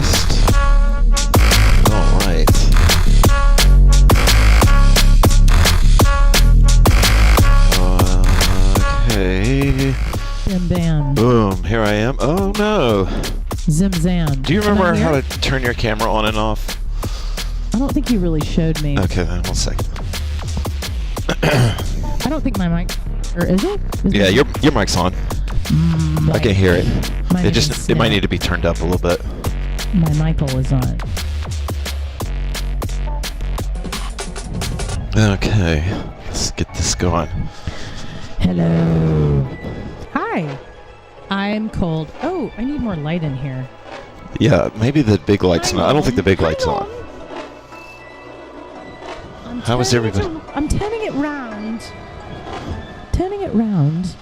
test. All right. Okay. Bam bam. Boom. Here I am. Oh no. Zim zam. Do you remember how to turn your camera on and off? I don't think you really showed me. Okay, then 1 second. I don't think my mic, or is it? Yeah, your mic's on. I can hear it. It might need to be turned up a little bit. My Michael is on. Okay, let's get this going. Hello. Hi. I'm cold. Oh, I need more light in here. Yeah, maybe the big light's Hi, not. I don't think the big Mom. light's Hi, on. Mom. How is everybody? I'm turning it round. Turning it round.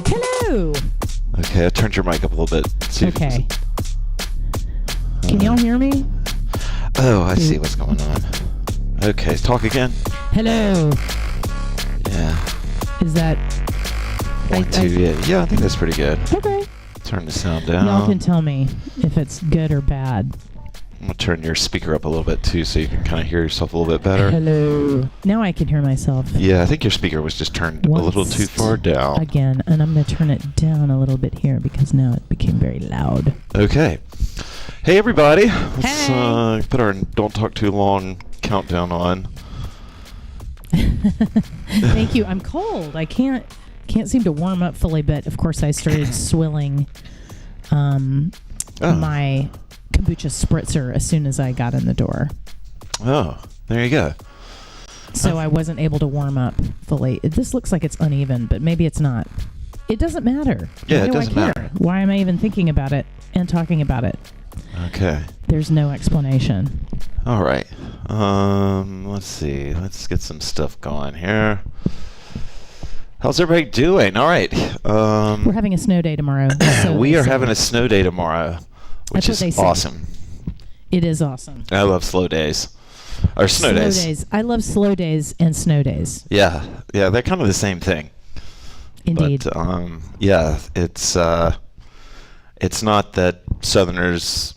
Hello. Okay, I turned your mic up a little bit. See if Okay. it's- Can y'all hear me? Oh, I see what's going on. Okay, talk again. Hello. Yeah. Is that... One, two, yeah, I think that's pretty good. Okay. Turn the sound down. Y'all can tell me if it's good or bad. I'm going to turn your speaker up a little bit too so you can kind of hear yourself a little bit better. Hello. Now I can hear myself. Yeah, I think your speaker was just turned a little too far down. Again, and I'm going to turn it down a little bit here because now it became very loud. Okay. Hey, everybody. Let's Hey. put our Don't Talk Too Long countdown on. Thank you. I'm cold. I can't seem to warm up fully, but of course I started swilling my kombucha spritzer as soon as I got in the door. Oh, there you go. So I wasn't able to warm up fully. This looks like it's uneven, but maybe it's not. It doesn't matter. Yeah, Why it do I doesn't care? matter. Why am I even thinking about it and talking about it? Okay. There's no explanation. All right. Let's see. Let's get some stuff going here. How's everybody doing? All right. We're having a snow day tomorrow. So we are having a snow day tomorrow, which That's what they is say. awesome. It is awesome. I love slow days. Or snow days. I love slow days and snow days. Yeah. Yeah, they're kind of the same thing. Indeed. But yeah, it's not that Southerners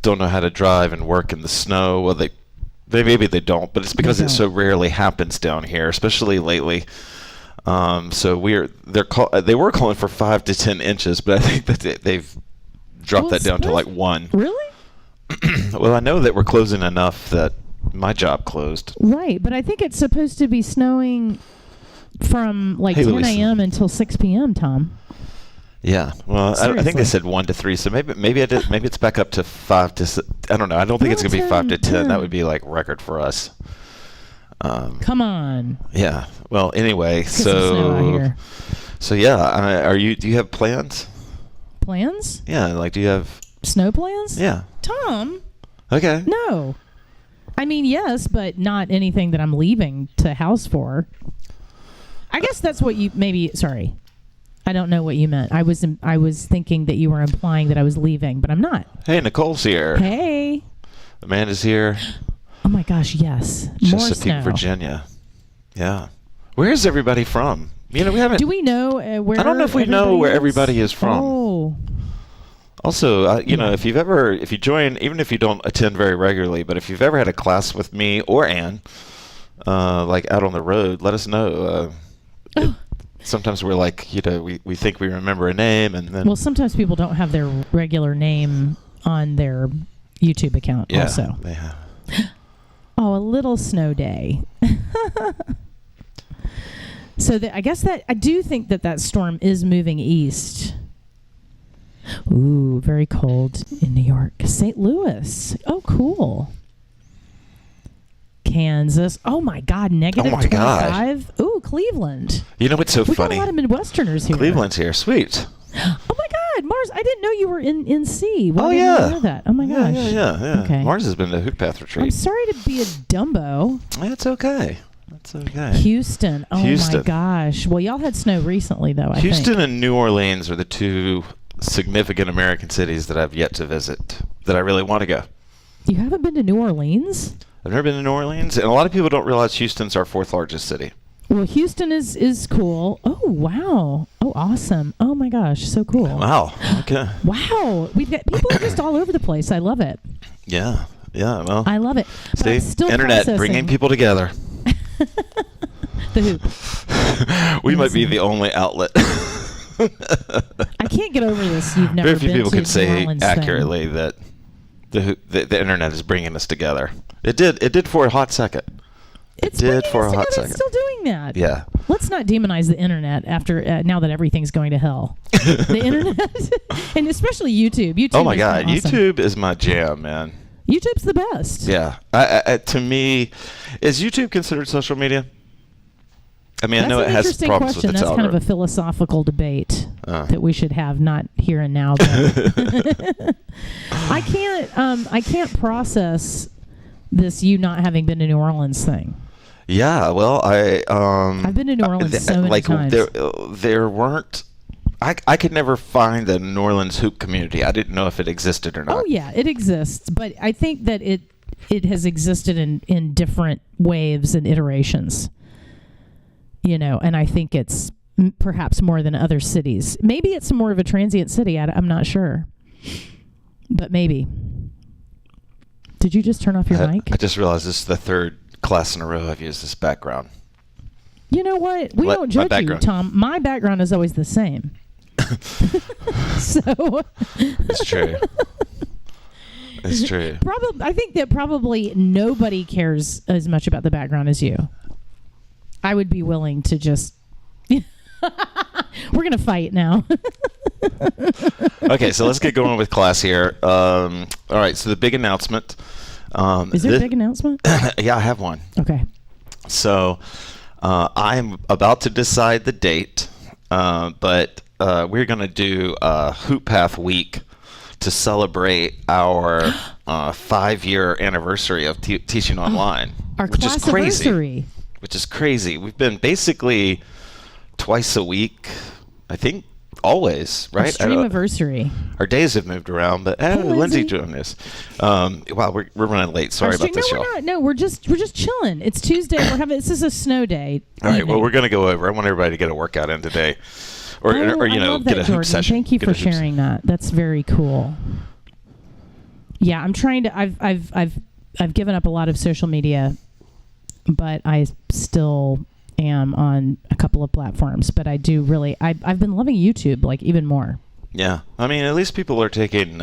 don't know how to drive and work in the snow. Well, they maybe they don't, but it's because it so rarely happens down here, especially lately. So they were calling for 5 to 10 inches, but I think that they've dropped that down to like 1. Really? Well, I know that we're closing enough that my job closed. Right, but I think it's supposed to be snowing from like Hey, 10 Louise. a.m. until 6 p.m., Tom. Yeah, well, I think they Seriously. said 1 to 3, so maybe it's back up to 5 to. I don't know. I don't think it's gonna be 5 to 10. That would be like record for us. Come on. Yeah. Well, anyway, Let's get some snow out here. so yeah. Do you have plans? Plans? Yeah. Like, do you have? Snow plans? Yeah. Tom? Okay. No. I mean, yes, but not anything that I'm leaving to house for. I guess that's what you sorry. I don't know what you meant. I was thinking that you were implying that I was leaving, but I'm not. Hey, Nicole's here. Hey. Amanda's here. Oh my gosh, yes. More Chesapeake, snow. Virginia. Yeah. Where is everybody from? You know, we haven't. Do we know where I don't know if we know where everybody is from. Oh. Also, you know, if you join, even if you don't attend very regularly, but if you've ever had a class with me or Ann, like out on the road, let us know. Sometimes we're like, you know, we think we remember a name, and then. Well, sometimes people don't have their regular name on their YouTube account also. They have. Oh, a little snow day. So I guess that I do think that storm is moving east. Ooh, very cold in New York. St. Louis. Oh, cool. Kansas. Oh my God, negative 25. Ooh, Cleveland. You know what's so We funny? got a lot of Midwesterners here. Cleveland's here. Sweet. Oh my God, Mars! I didn't know you were in NC. Why didn't I know that? Oh my gosh. Yeah. Okay. Mars has been to HoopPath retreat. I'm sorry to be a Dumbo. It's okay. That's okay. Houston. Oh Houston. my gosh. Well, y'all had snow recently, though. I Houston think. and New Orleans are the 2 significant American cities that I've yet to visit that I really want to go. You haven't been to New Orleans? I've never been to New Orleans, and a lot of people don't realize Houston's our 4th largest city. Well, Houston is cool. Oh wow. Oh awesome. Oh my gosh, so cool. Wow. Okay. Wow. We've got people just all over the place. I love it. Yeah. Yeah. Well. I love it. But I'm See, still internet processing. bringing people together. The hoop. We might be the only outlet. I can't get over this. You've never Very few been people to can New say Orleans thing. accurately that the internet is bringing us together. It did for a hot second. It's did bringing for us a hot together. second. It's still doing that. Yeah. Let's not demonize the internet after now that everything's going to hell. The internet, and especially YouTube. YouTube. Oh my has God, been awesome. YouTube is my jam, man. YouTube's the best. Yeah. To me, is YouTube considered social media? I mean, That's I know an it has interesting problems question. with its That's kind of a algorithm. philosophical debate that we should have, not here and now. But I can't process this you not having been to New Orleans thing. Yeah, well, I've been to New Orleans so many times. There weren't. I could never find the New Orleans hoop community. I didn't know if it existed or not. Oh yeah, it exists, but I think that it has existed in different waves and iterations. And I think it's perhaps more than other cities. Maybe it's more of a transient city. I'm not sure, but maybe. Did you just turn off your mic? I just realized this is the third class in a row I've used this background. You know what? We don't judge you, Tom. My background is always the same. So It's true. It's true. I think that probably nobody cares as much about the background as you. I would be willing to just... We're going to fight now. Okay, so let's get going with class here. All right, so the big announcement. Is there a big announcement? Yeah, I have one. Okay. So I'm about to decide the date, but we're going to do a HoopPath week to celebrate our 5-year anniversary of teaching online, Our which is crazy. class-anniversary. Which is crazy. We've been basically twice a week, I think, always, right? Streamiversary. Our days have moved around, but Lindsay doing this. Wow, we're running late. Sorry about this, y'all. No, we're just chilling. It's Tuesday. This is a snow day. All right, well, we're going to go over. I want everybody to get a workout in today. Or I love that, get a hoop Jordan. session. Thank you for sharing that. That's very cool. Yeah, I'm trying to. I've given up a lot of social media, but I still am on a couple of platforms. But I do really. I've been loving YouTube like even more. Yeah, I mean, at least people are taking.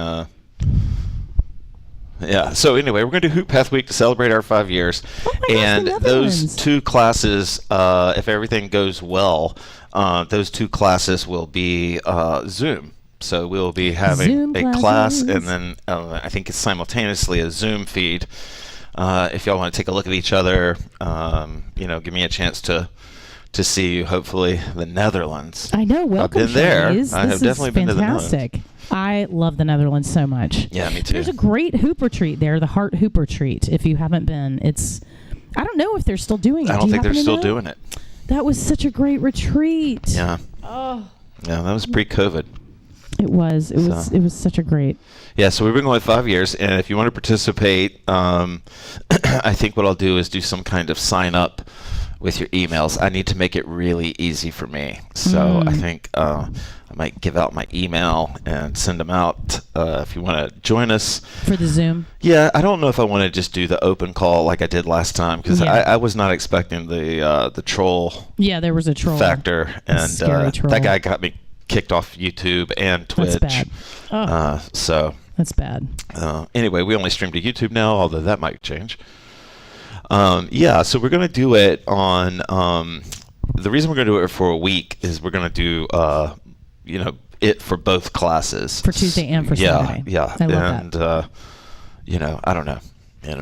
Yeah. So anyway, we're going to do HoopPath Week to celebrate our 5 years, and those 2 classes, if everything goes well, those 2 classes will be Zoom. So we'll be having Zoom a classes. class, and then I think it's simultaneously a Zoom feed. If y'all want to take a look at each other, give me a chance to see you. Hopefully, the Netherlands. I know. Welcome, I've been there. Shanice. I have definitely been to the Netherlands. Fantastic. I love the Netherlands so much. Yeah, me too. There's a great hoop retreat there, the Heart Hoop Retreat. If you haven't been, I don't know if they're still doing it. I don't think they're still doing it. That was such a great retreat. Yeah. Oh. Yeah, that was pre-COVID. It was. It was such a great. Yeah, so we've been going 5 years, and if you want to participate, I think what I'll do is do some kind of sign up with your emails. I need to make it really easy for me. So I think I might give out my email and send them out if you want to join us. For the Zoom? Yeah, I don't know if I want to just do the open call like I did last time, because I was not expecting the troll Yeah, there was a troll factor. And scary troll. that guy got me kicked off YouTube and Twitch. That's bad. So that's bad. Anyway, we only stream to YouTube now, although that might change. Yeah, so we're going to do it on the reason we're going to do it for a week is we're going to do it for both classes. For Tuesday and for Saturday. Yeah. I love that. I don't know.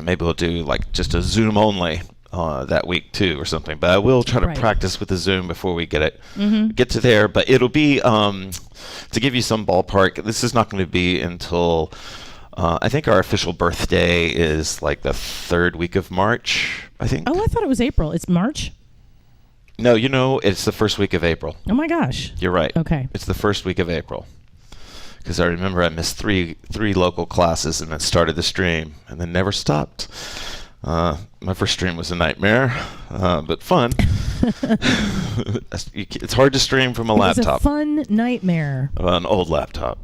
Maybe we'll do like just a Zoom only that week too or something. But I will try to practice with the Zoom before we get to there. But it'll be to give you some ballpark. This is not going to be until I think our official birthday is like the 3rd week of March, I think. Oh, I thought it was April. It's March? No, it's the 1st week of April. Oh my gosh. You're right. Okay. It's the 1st week of April. Because I remember I missed three local classes and then started the stream and then never stopped. My first stream was a nightmare, but fun. It's hard to stream from a laptop. It was a fun nightmare. An old laptop.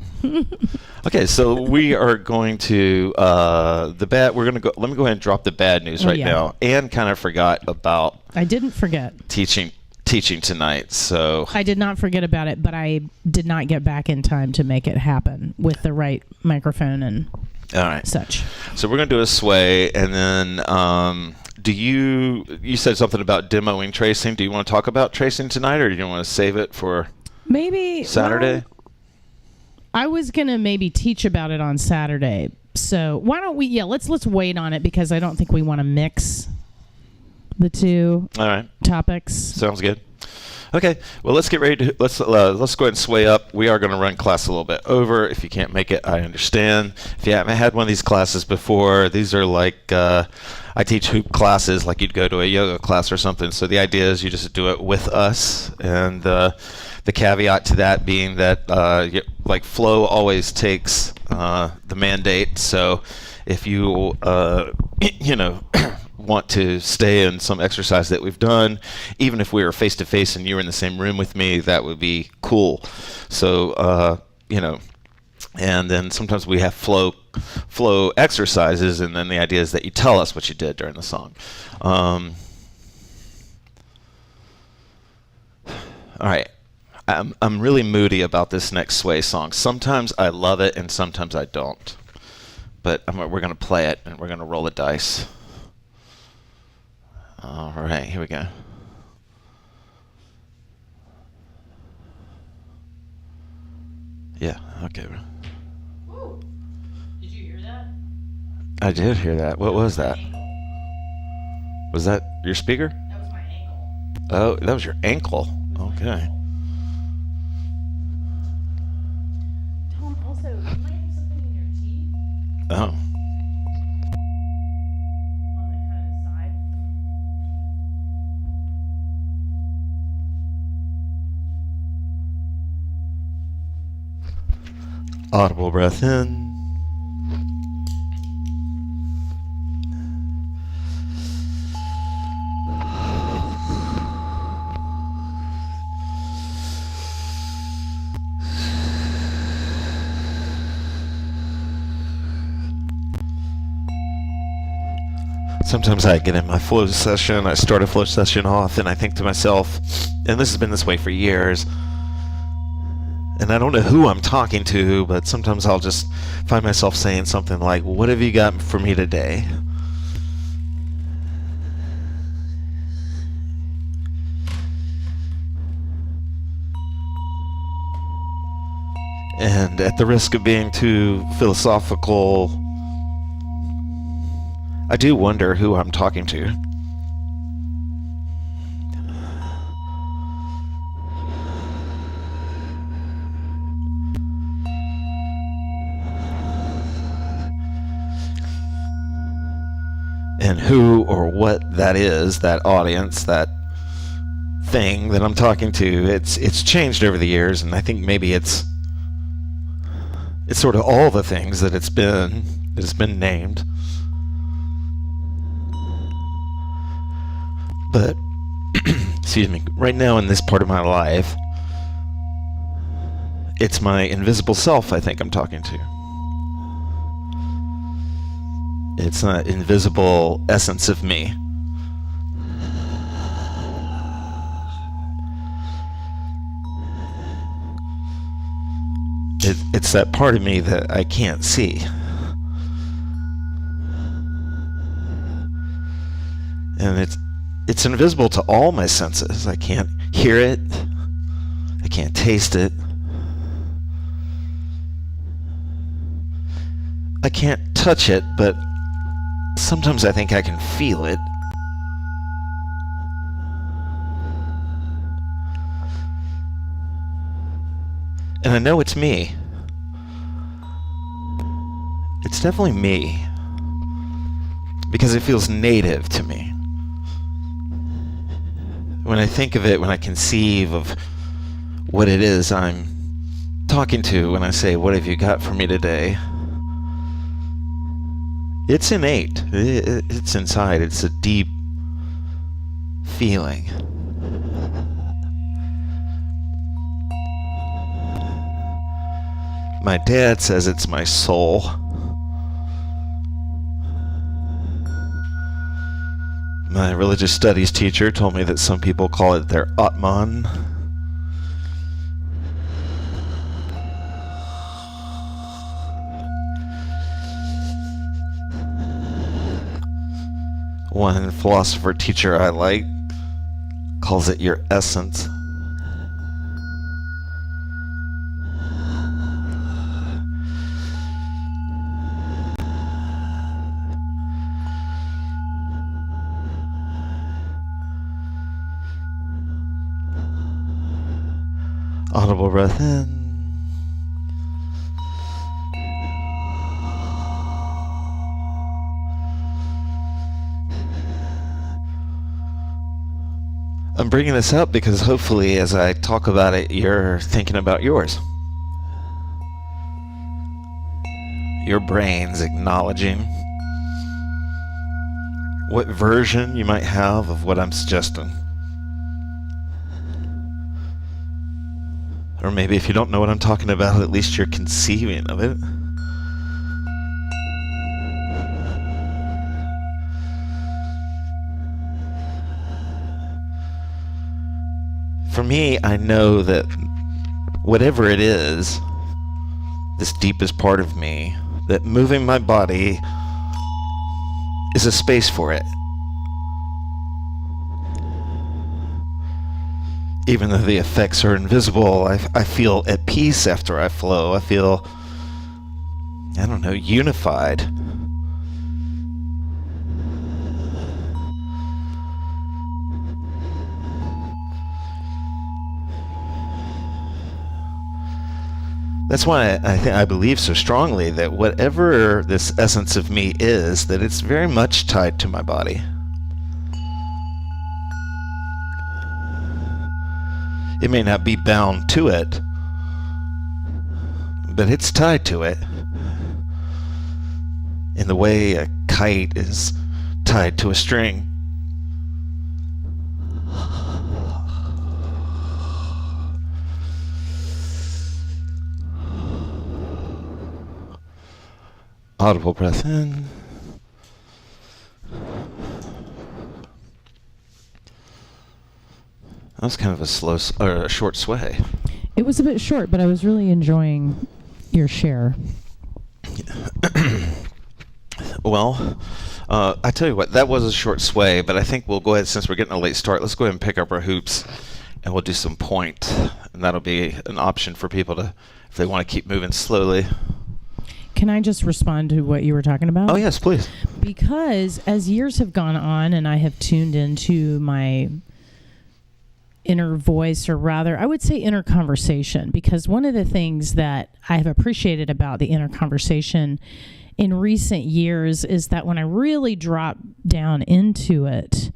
Okay, so we are going to the bad. We're going to go. Let me go ahead and drop the bad news now. Anne kind of forgot about. I didn't forget teaching tonight. So I did not forget about it, but I did not get back in time to make it happen with the right microphone and such. So we're going to do a sway, and then you said something about demoing tracing. Do you want to talk about tracing tonight, or do you want to save it for maybe Saturday? Well, I was going to maybe teach about it on Saturday, So why don't we? Yeah, let's wait on it because I don't think we want to mix the two All right. topics. Sounds good. Okay, well, let's get ready to let's go ahead and sway up. We are going to run class a little bit over. If you can't make it, I understand. If you haven't had one of these classes before, these are like I teach hoop classes, like you'd go to a yoga class or something. So the idea is you just do it with us, and the caveat to that being that like flow always takes the mandate. So if you want to stay in some exercise that we've done, even if we were face to face and you were in the same room with me, that would be cool. So and then sometimes we have flow exercises, and then the idea is that you tell us what you did during the song. All right. I'm really moody about this next Sway song. Sometimes I love it and sometimes I don't. But we're going to play it and we're going to roll the dice. All right, here we go. Yeah, okay. Woo. Did you hear that? I did hear that. What was that? Was that your speaker? That was my ankle. Oh, that was your ankle. Okay. Tom, also, you might have something in your teeth. Oh. On the kind of side. Audible breath in. Sometimes I get in my flow session, I start a flow session off, and I think to myself, and this has been this way for years, and I don't know who I'm talking to, but sometimes I'll just find myself saying something like, "What have you got for me today?" And at the risk of being too philosophical, I do wonder who I'm talking to. And who or what that is, that audience, that thing that I'm talking to, it's changed over the years, and I think maybe it's sort of all the things that it's been named. But excuse me, right now in this part of my life, it's my invisible self I think I'm talking to. It's an invisible essence of me. It's that part of me that I can't see. And it's invisible to all my senses. I can't hear it. I can't taste it. I can't touch it, but sometimes I think I can feel it. And I know it's me. It's definitely me. Because it feels native to me. When I think of it, when I conceive of what it is I'm talking to when I say, "What have you got for me today?" It's innate. It's inside. It's a deep feeling. My dad says it's my soul. My religious studies teacher told me that some people call it their Atman. One philosopher teacher I like calls it your essence. Audible breath in. I'm bringing this up because hopefully as I talk about it, you're thinking about yours. Your brain's acknowledging what version you might have of what I'm suggesting. Or maybe if you don't know what I'm talking about, at least you're conceiving of it. For me, I know that whatever it is, this deepest part of me, that moving my body is a space for it. Even though the effects are invisible, I feel at peace after I flow. I feel, I don't know, unified. That's why I believe so strongly that whatever this essence of me is, that it's very much tied to my body. It may not be bound to it, but it's tied to it in the way a kite is tied to a string. Audible breath in. That was kind of a short sway. It was a bit short, but I was really enjoying your share. Well, I tell you what, that was a short sway, but I think we'll go ahead, since we're getting a late start, let's go ahead and pick up our hoops, and we'll do some point, and that'll be an option for people to, if they want to keep moving slowly. Can I just respond to what you were talking about? Oh, yes, please. Because as years have gone on and I have tuned into my inner voice, or rather, I would say inner conversation, because one of the things that I have appreciated about the inner conversation in recent years is that when I really drop down into it,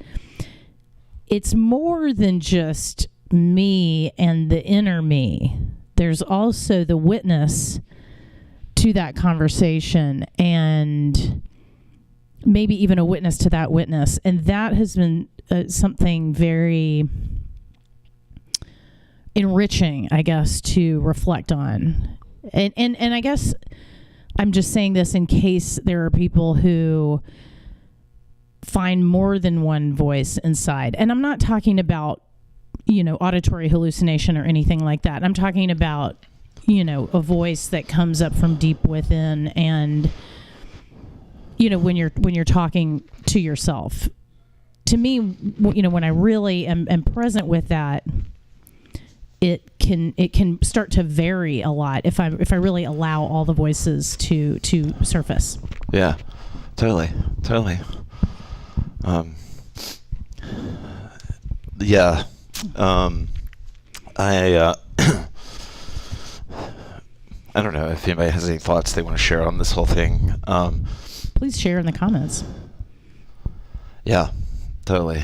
it's more than just me and the inner me. There's also the witness to that conversation, and maybe even a witness to that witness. And that has been something very enriching, I guess, to reflect on. And I guess I'm just saying this in case there are people who find more than one voice inside. And I'm not talking about, auditory hallucination or anything like that. I'm talking about, a voice that comes up from deep within, and, when you're talking to yourself. To me, when I really am present with that, it can start to vary a lot if I really allow all the voices to surface. Yeah, totally. Yeah. I don't know if anybody has any thoughts they want to share on this whole thing. Please share in the comments. Yeah, totally.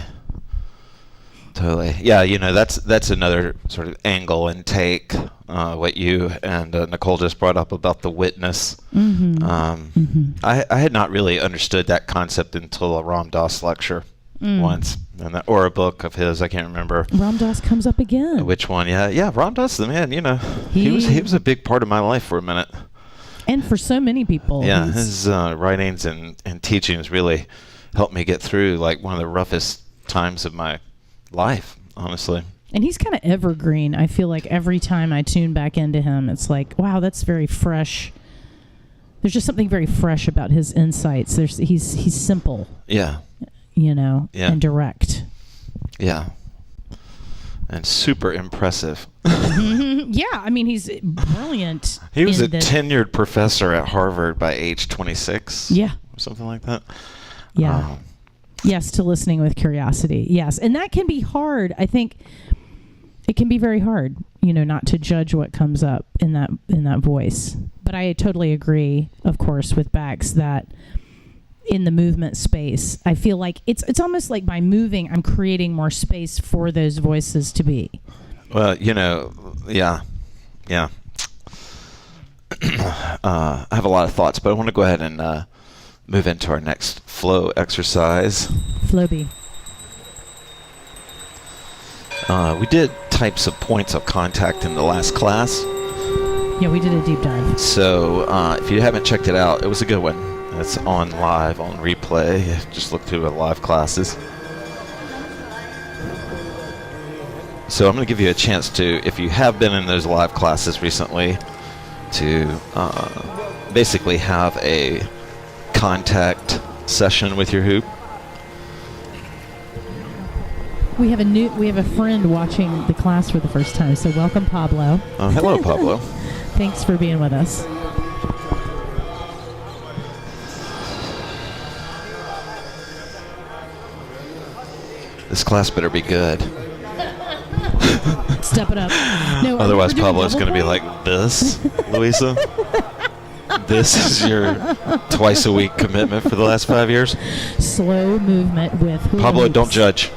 Yeah, that's another sort of angle and take, what you and Nicole just brought up about the witness. Mm-hmm. I had not really understood that concept until a Ram Dass lecture once, or a book of his. I can't remember. Ram Dass comes up again. Which one? Yeah. Ram Dass, the man. He was a big part of my life for a minute. And for so many people. Yeah, his writings and teachings really helped me get through like one of the roughest times of my life, honestly. And he's kind of evergreen. I feel like every time I tune back into him, it's like, wow, that's very fresh. There's just something very fresh about his insights. He's simple. Yeah. And direct. Yeah. And super impressive. Yeah, I mean, he's brilliant. He was a tenured professor at Harvard by age 26. Yeah. Or something like that. Yeah. Yes, to listening with curiosity. Yes. And that can be hard. I think it can be very hard. not to judge what comes up in that voice. But I totally agree, of course, with Bax that in the movement space, I feel like it's almost like by moving, I'm creating more space for those voices to be. Well, yeah. I have a lot of thoughts, but I want to go ahead and move into our next flow exercise. Floby. We did types of points of contact in the last class. Yeah, we did a deep dive. So if you haven't checked it out, it was a good one. It's on live, on replay. Just look through the live classes. So I'm going to give you a chance to, if you have been in those live classes recently, to basically have a contact session with your hoop. We have a friend watching the class for the first time, so welcome, Pablo. Hello, Pablo. Thanks for being with us. This class better be good. Step it up. No, otherwise, Pablo's going to be like, this, Louisa? This is your twice a week commitment for the last 5 years? Slow movement with hula Pablo, hoops. don't judge.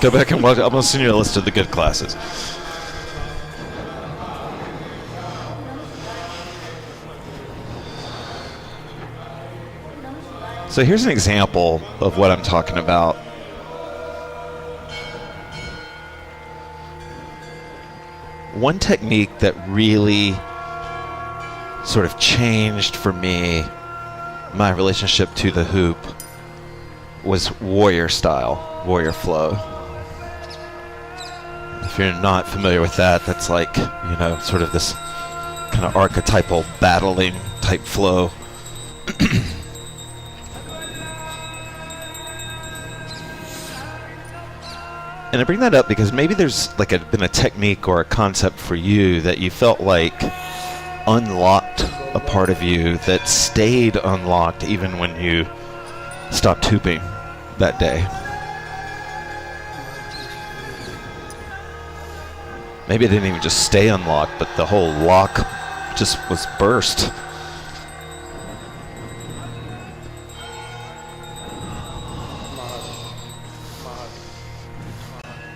Go back and watch. I'm going to send you a list of the good classes. So here's an example of what I'm talking about. One technique that really sort of changed for me my relationship to the hoop was warrior style, warrior flow. If you're not familiar with that, that's like, sort of this kind of archetypal battling type flow. And I bring that up because maybe there's been a technique or a concept for you that you felt like unlocked a part of you that stayed unlocked even when you stopped hooping that day. Maybe it didn't even just stay unlocked, but the whole lock just was burst.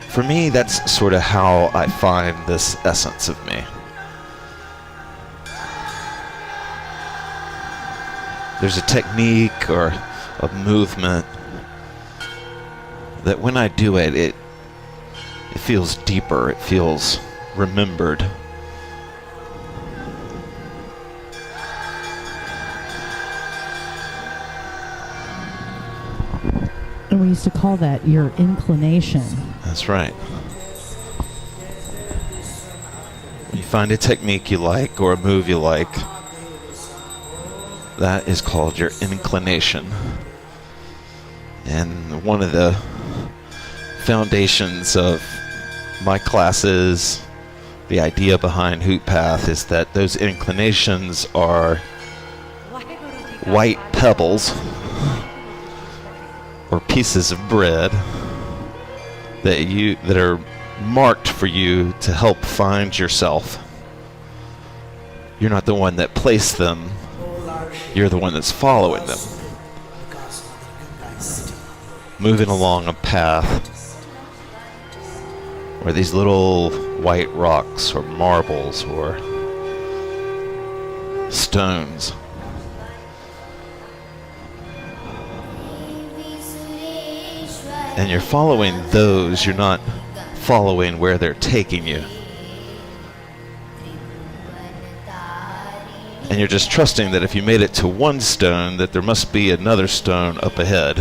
For me, that's sort of how I find this essence of me. There's a technique or a movement that when I do it, it feels deeper, it feels remembered. And we used to call that your inclination. That's right. You find a technique you like or a move you like, that is called your inclination. And one of the foundations of my classes, the idea behind HoopPath, is that those inclinations are white pebbles or pieces of bread that are marked for you to help find yourself. You're not the one that placed them, you're the one that's following them, moving along a path where these little white rocks or marbles or stones and you're following those, you're not following where they're taking you. And you're just trusting that if you made it to one stone, that there must be another stone up ahead.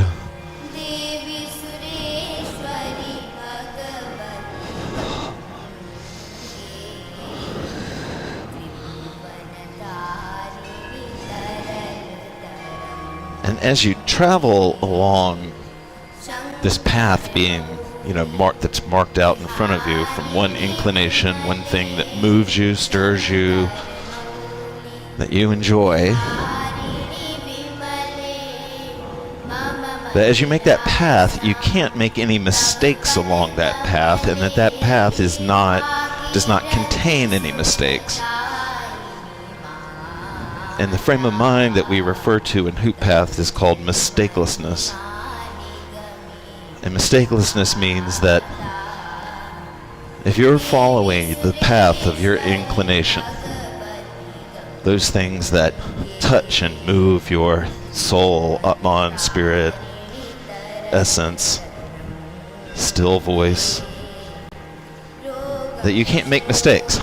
And as you travel along this path being, that's marked out in front of you from one inclination, one thing that moves you, stirs you, that you enjoy, that as you make that path, you can't make any mistakes along that path, and that path is not does not contain any mistakes. And the frame of mind that we refer to in HoopPath is called mistakelessness. And mistakelessness means that if you're following the path of your inclination, those things that touch and move your soul, Atman, spirit, essence, still voice, that you can't make mistakes.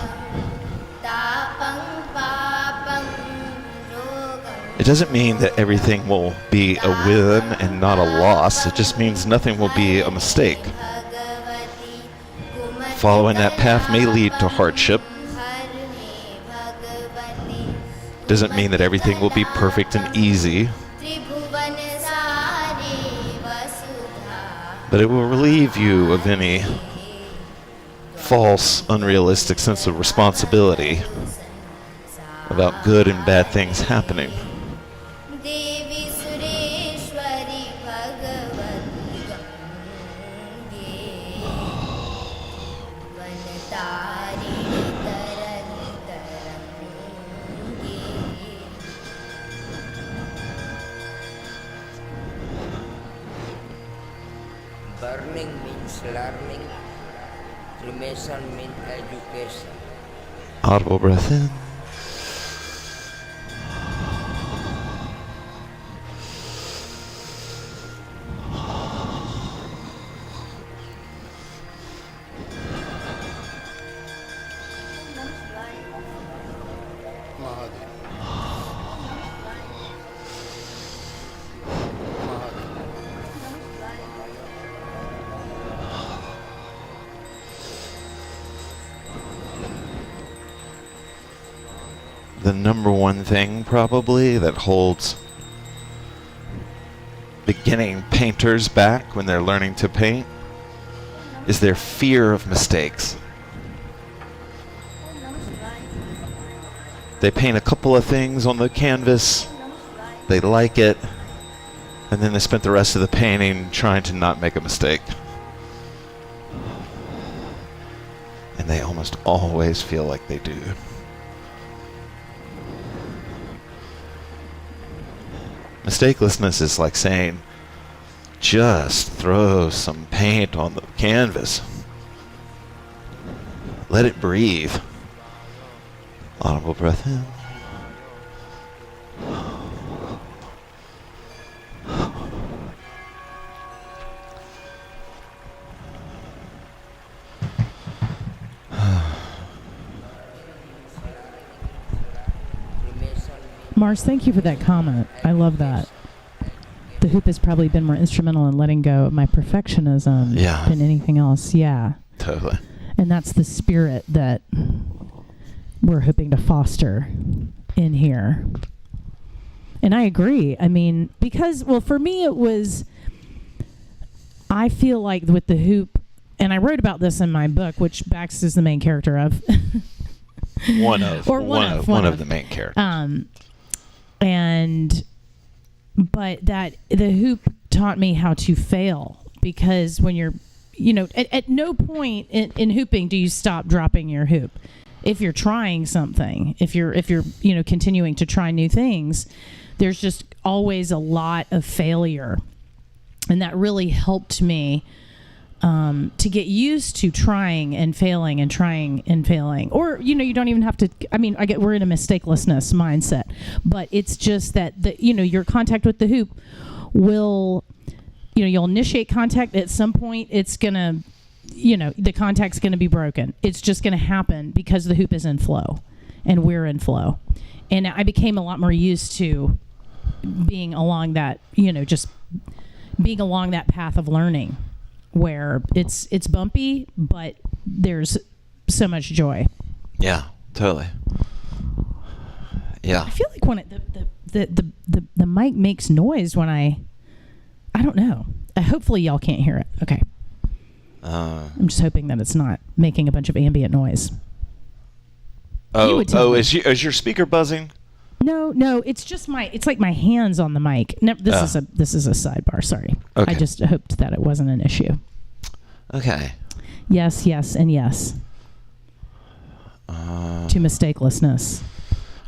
It doesn't mean that everything will be a win and not a loss. It just means nothing will be a mistake. Following that path may lead to hardship. Doesn't mean that everything will be perfect and easy. But it will relieve you of any false, unrealistic sense of responsibility about good and bad things happening. Learning means learning. Cremation means education. Audible breath in. The number one thing probably that holds beginning painters back when they're learning to paint is their fear of mistakes. They paint a couple of things on the canvas, they like it, and then they spent the rest of the painting trying to not make a mistake. And they almost always feel like they do. Mistakelessness is like saying, just throw some paint on the canvas. Let it breathe. Audible breath in. Mars, thank you for that comment. I love that. The hoop has probably been more instrumental in letting go of my perfectionism than anything else. Yeah. Totally. And that's the spirit that we're hoping to foster in here. And I agree. I mean, because, well, for me it was, I feel like with the hoop, and I wrote about this in my book, which Bax is the main character of. One of the main characters. But that the hoop taught me how to fail, because when you're, at no point in hooping do you stop dropping your hoop. If you're trying something, if you're continuing to try new things, there's just always a lot of failure. And that really helped me to get used to trying and failing and trying and failing. Or, you don't even have to, we're in a mistakelessness mindset, but it's just that your contact with the hoop will, you'll initiate contact. At some point it's gonna, the contact's gonna be broken. It's just gonna happen because the hoop is in flow and we're in flow. And I became a lot more used to being along that, just being along that path of learning, where it's bumpy, but there's so much joy. Yeah, totally. Yeah. I feel like when the mic makes noise when I don't know. Hopefully y'all can't hear it. Okay. I'm just hoping that it's not making a bunch of ambient noise. Is your speaker buzzing? No, it's just it's like my hands on the mic. No, this is a sidebar. Sorry. Okay. I just hoped that it wasn't an issue. Okay. Yes, and yes. to mistakelessness.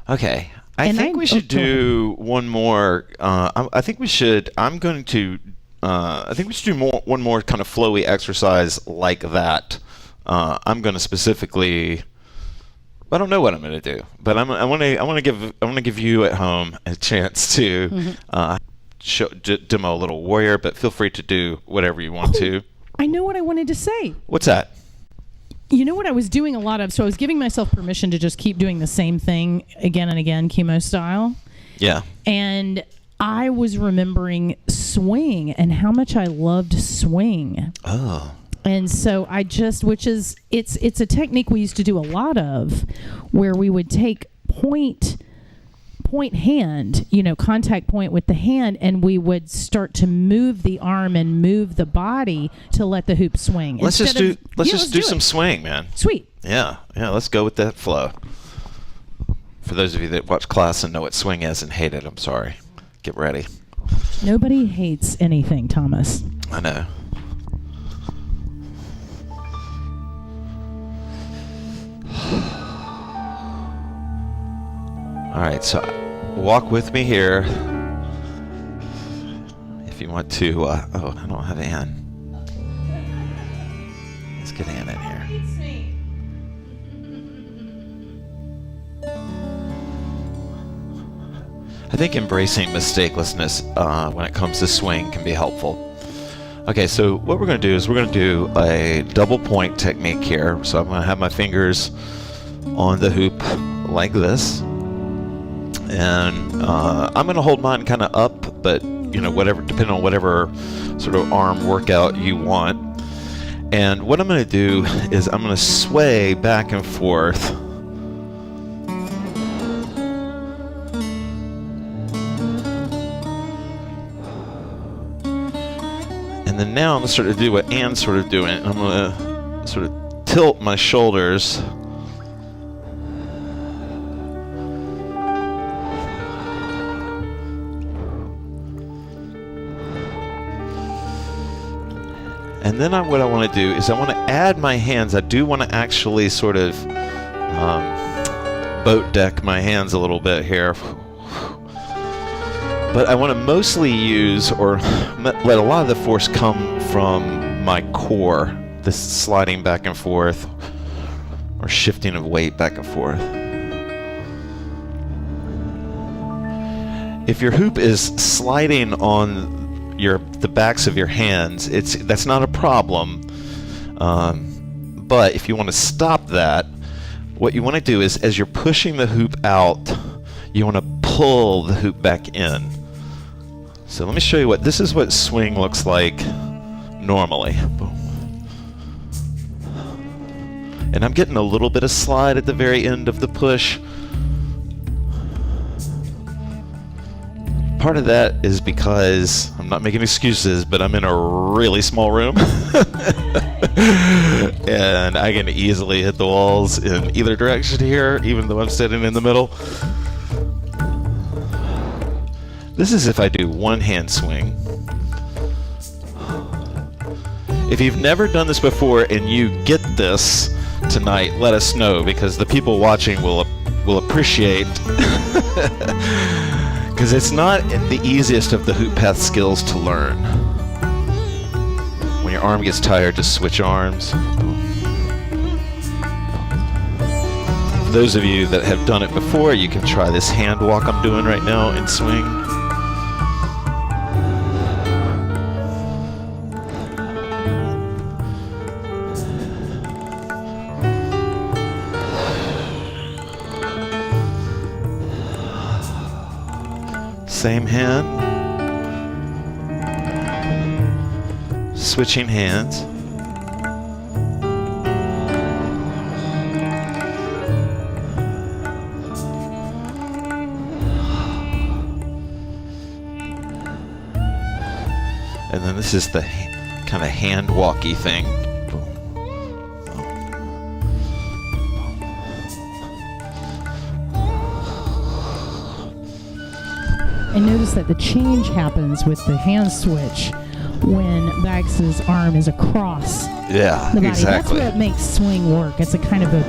Okay. I think we should do one more. I think we should. I'm going to. I think we should do one more kind of flowy exercise like that. I'm going to specifically. I don't know what I'm going to do, but I want to give you at home a chance to demo a little warrior. But feel free to do whatever you want to. I know what I wanted to say. What's that? You know what I was doing a lot of? So I was giving myself permission to just keep doing the same thing again and again, chemo style. Yeah. And I was remembering swing and how much I loved swing. Oh. And so it's a technique we used to do a lot of, where we would take point hand, contact point with the hand, and we would start to move the arm and move the body to let the hoop swing. Let's just do some swing, man. Sweet. Yeah, let's go with that flow. For those of you that watch class and know what swing is and hate it, I'm sorry. Get ready. Nobody hates anything, Thomas. I know. All right, so walk with me here. If you want to, I don't have Ann. Let's get Ann in here. I think embracing mistakelessness when it comes to swing can be helpful. Okay, so what we're going to do is we're going to do a double point technique here. So I'm going to have my fingers on the hoop like this. And I'm going to hold mine kind of up, but whatever, depending on whatever sort of arm workout you want. And what I'm going to do is I'm going to sway back and forth. And then now I'm going to sort of do what Ann's sort of doing. I'm going to sort of tilt my shoulders. And then what I want to do is I want to add my hands. I do want to actually sort of boat deck my hands a little bit here. But I want to mostly use or let a lot of the force come from my core. This sliding back and forth or shifting of weight back and forth. If your hoop is sliding on the backs of your hands, that's not a problem. But if you want to stop that, what you want to do is, as you're pushing the hoop out, you want to pull the hoop back in. So let me show you this is what swing looks like normally. Boom. And I'm getting a little bit of slide at the very end of the push. Part of that is because I'm not making excuses, but I'm in a really small room. And I can easily hit the walls in either direction here, even though I'm sitting in the middle. This is if I do one hand swing. If you've never done this before and you get this tonight, let us know, because the people watching will appreciate. Because it's not the easiest of the HoopPath skills to learn. When your arm gets tired, just switch arms. For those of you that have done it before, you can try this hand walk I'm doing right now and swing. Same hand. Switching hands. And then this is the kind of hand walky thing. I noticed that the change happens with the hand switch when Bags's arm is across the body. Exactly. That's what makes swing work. It's a kind of a,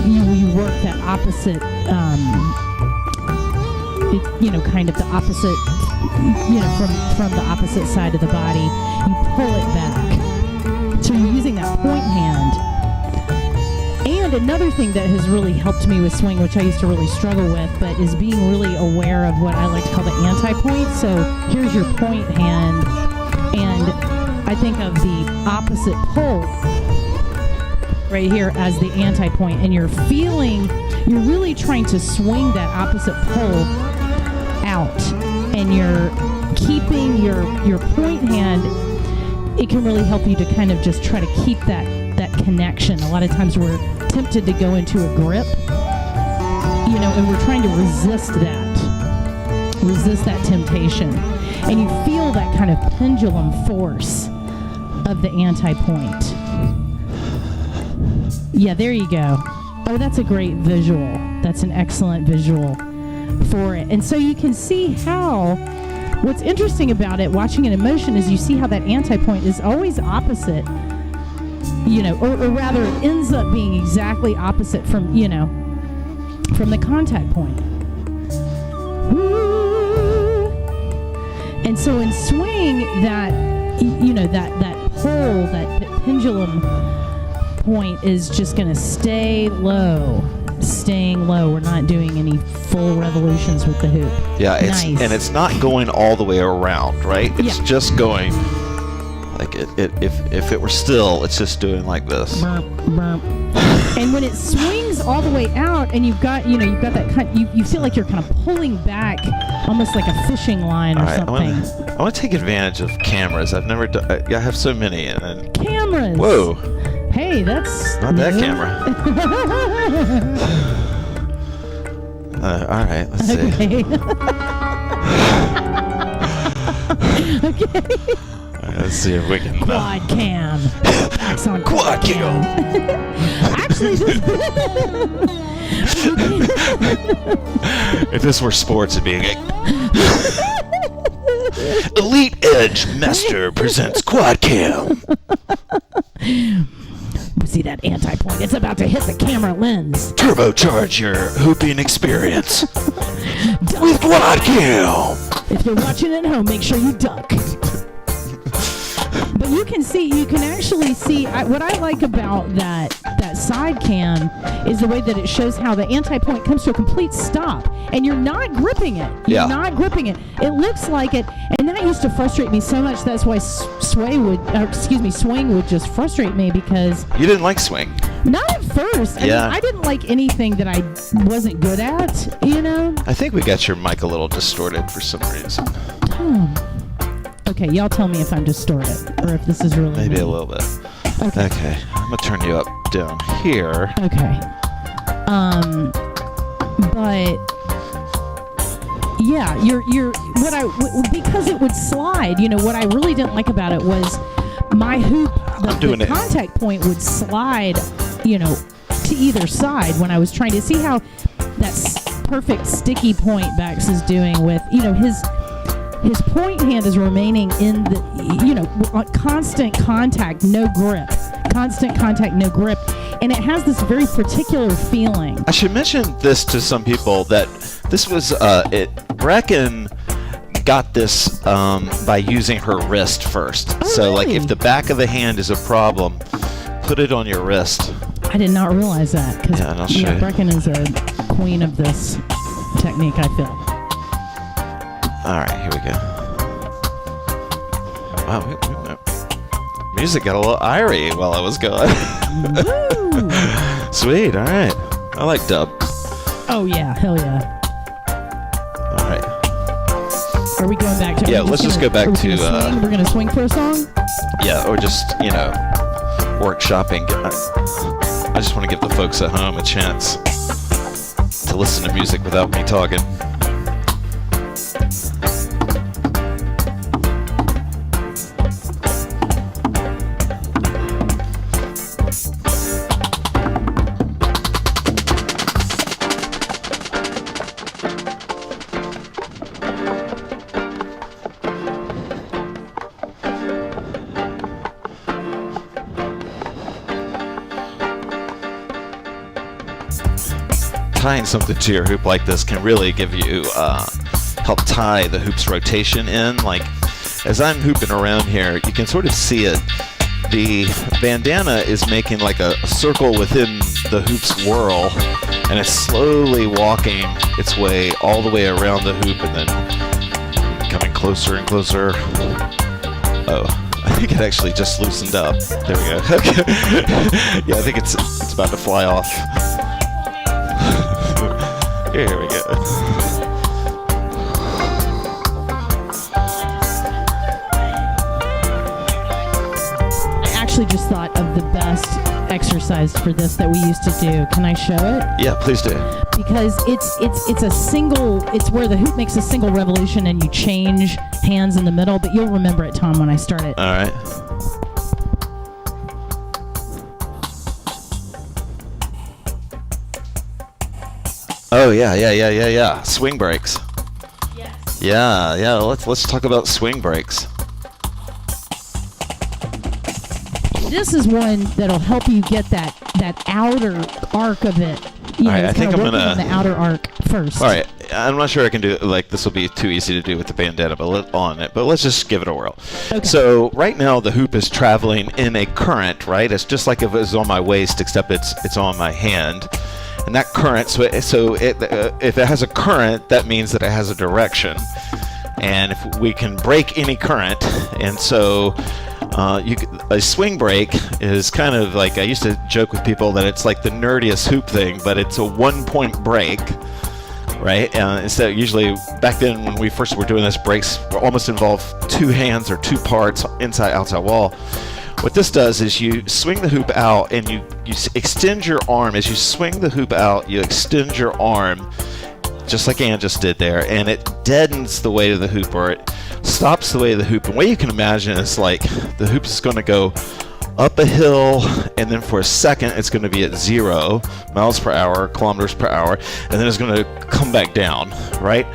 you work that opposite, kind of the opposite, from the opposite side of the body. You pull it back. So you're using that point hand. And another thing that has really helped me with swing, which I used to really struggle with, but is being really aware of what I like to call the anti-point. So here's your point hand, and I think of the opposite pull right here as the anti-point, and you're really trying to swing that opposite pull out, and you're keeping your point hand. It can really help you to kind of just try to keep that connection. A lot of times we're tempted to go into a grip, and we're trying to resist that temptation, and you feel that kind of pendulum force of the anti-point. Yeah, there you go. Oh, that's a great visual. That's an excellent visual for it. And so you can see how, what's interesting about it, watching it in motion, is you see how that anti-point is always opposite, or rather it ends up being exactly opposite from the contact point. Woo! And so in swing, that pull, that pendulum point is just going to staying low. We're not doing any full revolutions with the hoop. Yeah, nice. And it's not going all the way around, right? It's just going like if it were still, it's just doing like this. Burp, burp. And when it swings all the way out, and you've got that kind, you feel like you're kind of pulling back, almost like a fishing line or something. I want to take advantage of cameras. I've never done. I have so many. And cameras. Whoa. Hey, that's not that camera. All right, let's see. Okay. All right, let's see if we can. Quad cam. That's on quad cam. Actually, if this were sports, it'd be Elite Edge Master presents quad cam. See that anti-point? It's about to hit the camera lens. Turbocharge your hooping experience with quad cam. If you're watching at home, make sure you duck. But you can actually see, what I like about that side cam is the way that it shows how the anti-point comes to a complete stop, and you're not gripping it. You're not gripping it. It looks like it, and that used to frustrate me so much. That's why swing would just frustrate me, because you didn't like swing. Not at first. I mean, I didn't like anything that I wasn't good at. I think we got your mic a little distorted for some reason. Okay, y'all tell me if I'm distorted or if this is really maybe a little bit. Okay, I'm gonna turn you up down here. Okay. But yeah, because it would slide. What I really didn't like about it was my hoop. The contact point would slide, to either side when I was trying to see how that perfect sticky point Bax is doing with, his point hand is remaining in the, constant contact, no grip. Constant contact, no grip. And it has this very particular feeling. I should mention this to some people, that this was, Brecken got this by using her wrist first. Oh, so, really? like, if the back of the hand is a problem, put it on your wrist. I did not realize that. Because Brecken is a queen of this technique, I feel. All right, here we go. Wow, music got a little irie while I was going. Sweet, all right. I like dub. Oh, yeah, hell yeah. All right. Are we going back to... Yeah, let's just go back to... We're going to swing for a song? Yeah, or just, workshopping. I just want to give the folks at home a chance to listen to music without me talking. tying something to your hoop like this can really give you help tie the hoop's rotation in. Like as I'm hooping around here, you can sort of see it. The bandana is making like a circle within the hoop's whirl, and it's slowly walking its way all the way around the hoop and then coming closer and closer. Oh, I think it actually just loosened up. There we go. Okay. Yeah, I think it's about to fly off. Here we go. Actually just thought of the best exercise for this that we used to do. Can I show it? Yeah, please do. Because it's a single, it's where the hoop makes a single revolution and you change hands in the middle, but you'll remember it, Tom, when I start it. All right. Oh yeah. Swing breaks. Yes. Yeah. Let's talk about swing breaks. This is one that'll help you get that outer arc of it. You know, All right, I think I'm gonna on the outer arc first. All right, I'm not sure I can do it. Like this will be too easy to do with the bandana, but let's just give it a whirl. Okay. So right now the hoop is traveling in a current, right? It's just like if it was on my waist, except it's on my hand. And that current, so if it has a current, that means that it has a direction. And if we can break any current, and so a swing break is kind of like, I used to joke with people that it's like the nerdiest hoop thing, but it's a 1-point break, right? Instead, usually back then when we first were doing this, breaks almost involve two hands or two parts, inside, outside wall. What this does is you swing the hoop out and you extend your arm. As you swing the hoop out, you extend your arm, just like Ann just did there, and it deadens the weight of the hoop, or it stops the weight of the hoop. And what you can imagine is like the hoop is going to go up a hill, and then for a second it's going to be at 0 miles per hour, kilometers per hour, and then it's going to come back down, right?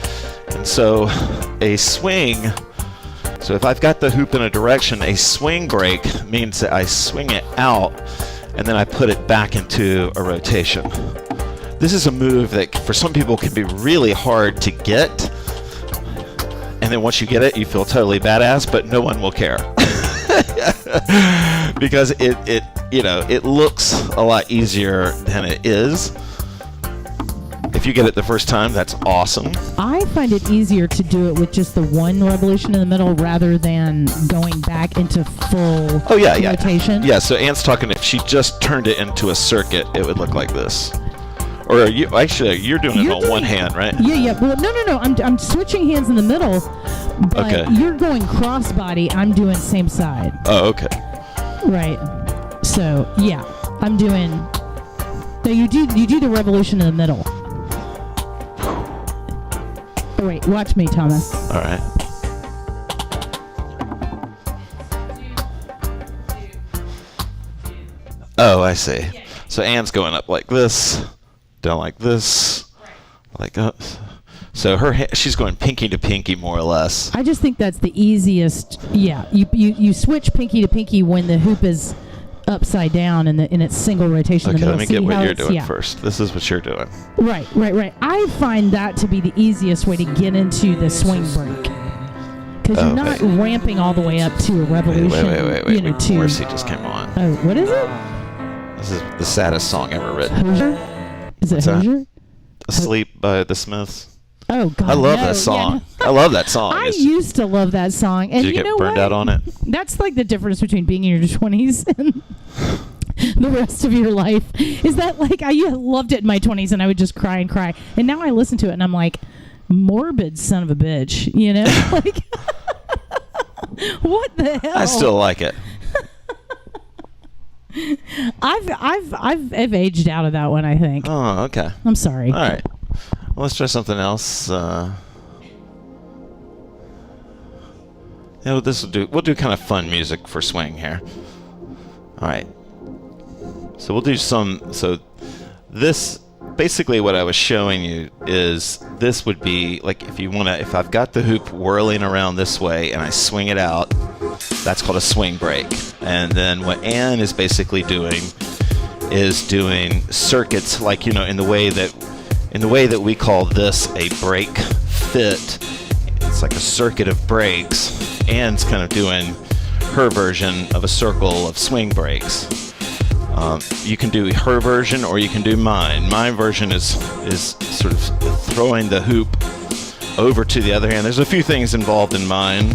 And so a swing, so if I've got the hoop in a direction, a swing break means that I swing it out and then I put it back into a rotation. This is a move that for some people can be really hard to get, and then once you get it, you feel totally badass, but no one will care. Because it looks a lot easier than it is. If you get it the first time, that's awesome. I find it easier to do it with just the one revolution in the middle rather than going back into full rotation. Yeah, so Ant's talking, if she just turned it into a circuit, it would look like this. Or you're doing it on one hand, right? Yeah. Well, no. I'm switching hands in the middle, but okay. You're going crossbody. I'm doing same side. Oh, okay. Right. So yeah, I'm doing. So you do the revolution in the middle. Oh, wait, watch me, Thomas. All right. Oh, I see. So Ann's going up like this, down like this, like that. So she's going pinky to pinky, more or less. I just think that's the easiest. Yeah, you switch pinky to pinky when the hoop is upside down in its single rotation. Okay, in the middle. let me get what you're doing first. This is what you're doing. Right. I find that to be the easiest way to get into the swing break. Because you're not ramping all the way up to a revolution. Wait. Mercy just came on. Oh, what is it? This is the saddest song ever written. Hozier? Is it Hozier? Asleep by the Smiths. Oh, God. I love that song. Yeah. I love that song. I used to love that song. And did you get burned out on it? That's like the difference between being in your 20s and the rest of your life. Is that like, I loved it in my 20s and I would just cry and cry. And now I listen to it and I'm like, morbid son of a bitch, you know? Like, what the hell? I still like it. I've aged out of that one, I think. Oh, okay. I'm sorry. All right. Well, let's try something else. We'll do kind of fun music for swing here. All right. So we'll do so this, basically what I was showing you is this would be like if I've got the hoop whirling around this way and I swing it out, that's called a swing break. And then what Ann is basically doing is doing circuits, like, in the way that in the way that we call this a break fit. It's like a circuit of breaks. Anne's kind of doing her version of a circle of swing breaks. You can do her version or you can do mine. My version is sort of throwing the hoop over to the other hand. There's a few things involved in mine,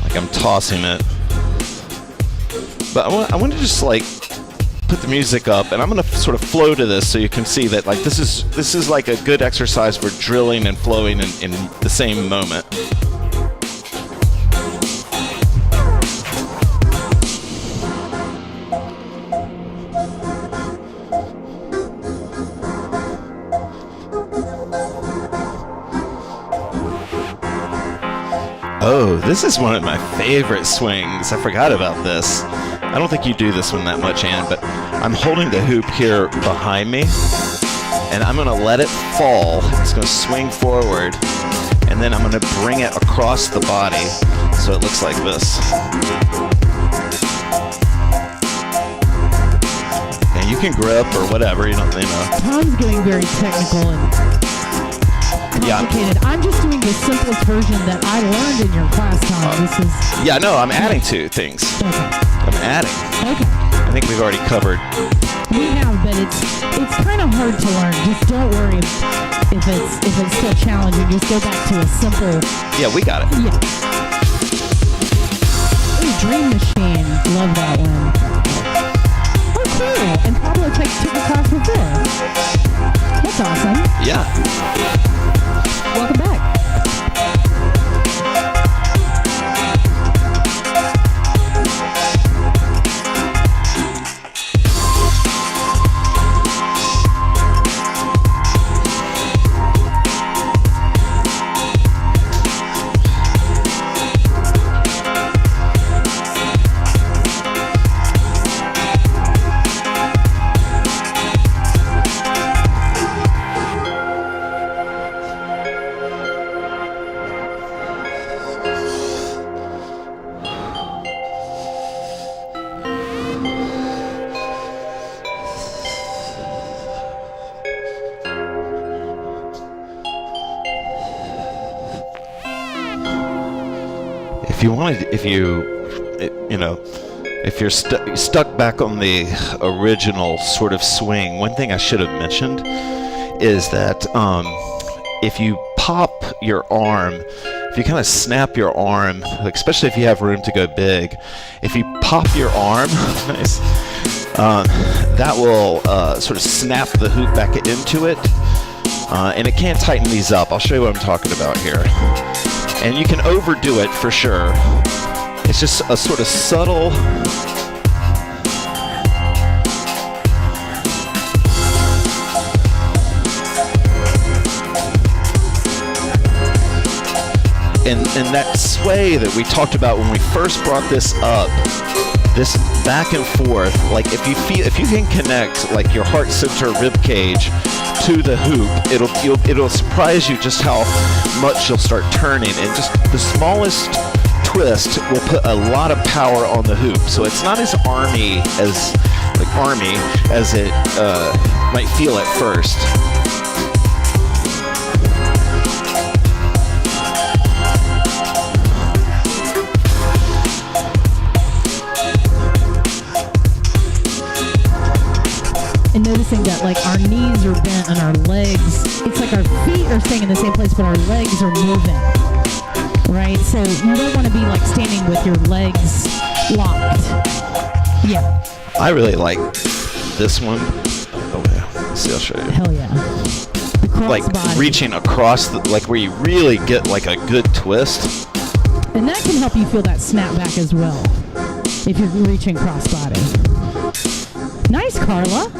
like I'm tossing it. But I want to just like put the music up, and I'm going to sort of flow to this so you can see that like this is like a good exercise for drilling and flowing in the same moment. Oh, this is one of my favorite swings. I forgot about this. I don't think you do this one that much, Ann, but I'm holding the hoop here behind me, and I'm going to let it fall. It's going to swing forward, and then I'm going to bring it across the body so it looks like this. And you can grip or whatever, you know. Tom's getting very technical and complicated. I'm just doing the simplest version that I learned in your class, Tom. This is... Yeah, no, I'm adding to things. Okay. I'm adding. Okay. I think we've already covered. We have, but it's kind of hard to learn. Just don't worry if it's still challenging. Just go back to a simple... Yeah, we got it. Yeah. Ooh, Dream Machine. Love that one. Oh, cool. And Pablo took a class before. That's awesome. Yeah. Welcome back. If you're stuck back on the original sort of swing, one thing I should have mentioned is that if you pop your arm, if you kind of snap your arm, like especially if you have room to go big, if you pop your arm, nice, that will sort of snap the hoop back into it, and it can't tighten these up. I'll show you what I'm talking about here. And you can overdo it for sure. It's just a sort of subtle... And that sway that we talked about when we first brought this up, this back and forth, like if you can connect like your heart center rib cage to the hoop, it'll surprise you just how much you'll start turning, and just the smallest twist will put a lot of power on the hoop. So it's not as army as it might feel at first. And noticing that like our knees are bent and our legs, it's like our feet are staying in the same place, but our legs are moving, right? So you don't want to be like standing with your legs locked. Yeah. I really like this one. Oh yeah. Let's see, I'll show you. Hell yeah. The cross like body. Reaching across, like where you really get like a good twist. And that can help you feel that snap back as well, if you're reaching crossbody. Nice, Carla.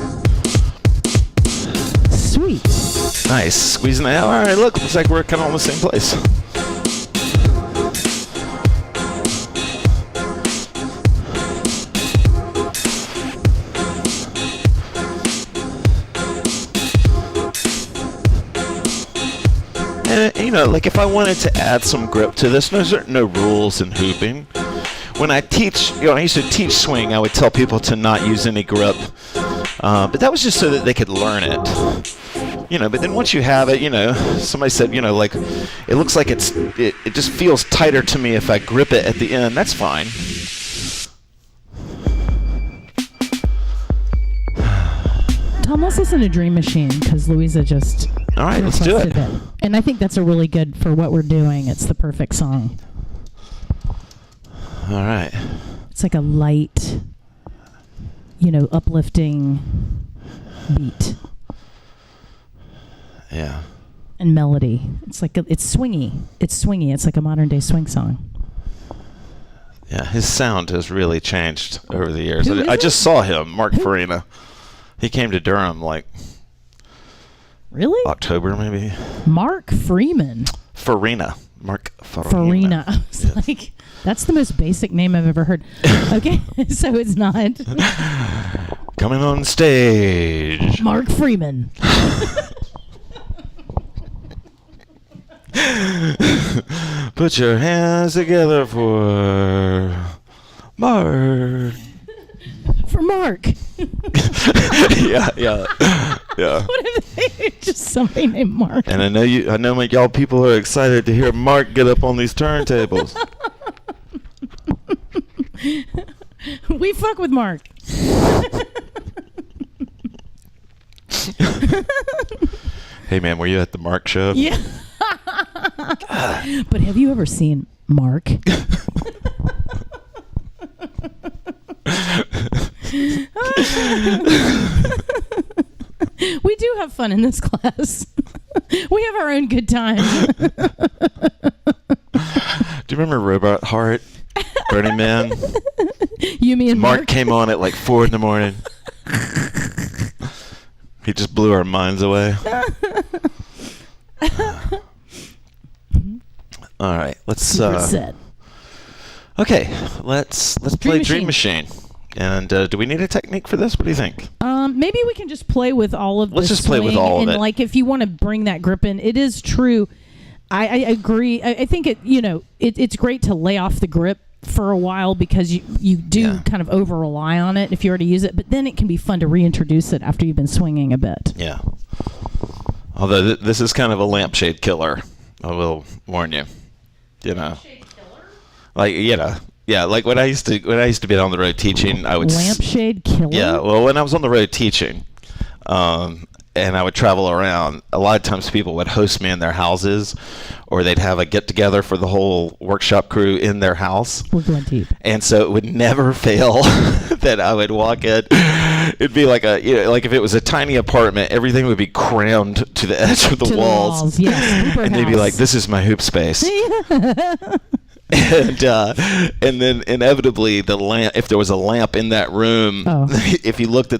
Sweet. Nice. Squeezing it out. All right, look. Looks like we're kind of on the same place. And, like if I wanted to add some grip to this, there's no rules in hooping. When I teach, I used to teach swing, I would tell people to not use any grip. But that was just so that they could learn it. But then once you have it, somebody said, like, it looks like it just feels tighter to me if I grip it at the end. That's fine. Tom, let's listen to Dream Machine because Louisa just all right, let's do it. And I think that's a really good for what we're doing. It's the perfect song. All right. It's like a light, uplifting beat. Yeah. And melody. It's like it's swingy. It's swingy. It's like a modern day swing song. Yeah, his sound has really changed over the years. Who is I it? just saw him, Mark Farina. He came to Durham Really? October maybe. Mark Freeman. Farina. Mark Farina. Farina. I was like, that's the most basic name I've ever heard. Okay, so it's not. Coming on stage. Mark Freeman. Put your hands together for Mark. For Mark. yeah. What if they just somebody named Mark? And I know y'all people are excited to hear Mark get up on these turntables. We fuck with Mark. Hey man, were you at the Mark show? Yeah. But have you ever seen Mark? We do have fun in this class. We have our own good times. Do you remember Robot Heart? Burning Man? You mean Mark came on at like 4 a.m. He just blew our minds away. All right, let's okay, let's play Dream Machine. And do we need a technique for this? What do you think? Maybe we can just play with all of. Let's just play with all of it. And like, if you want to bring that grip in, it is true. I agree. I think it's great to lay off the grip for a while because you do kind of over rely on it if you already use it. But then it can be fun to reintroduce it after you've been swinging a bit. Yeah. Although this is kind of a lampshade killer, I will warn you. Lampshade killer? Like yeah, like when I used to be on the road teaching, I would lampshade killer. Yeah, well, when I was on the road teaching, and I would travel around, a lot of times people would host me in their houses, or they'd have a get-together for the whole workshop crew in their house. We're going deep. And so it would never fail that I would walk in. It'd be like like if it was a tiny apartment, everything would be crammed to the edge of the walls. Yes, and they'd be like, "This is my hoop space." And then inevitably the lamp, if there was a lamp in that room, if you looked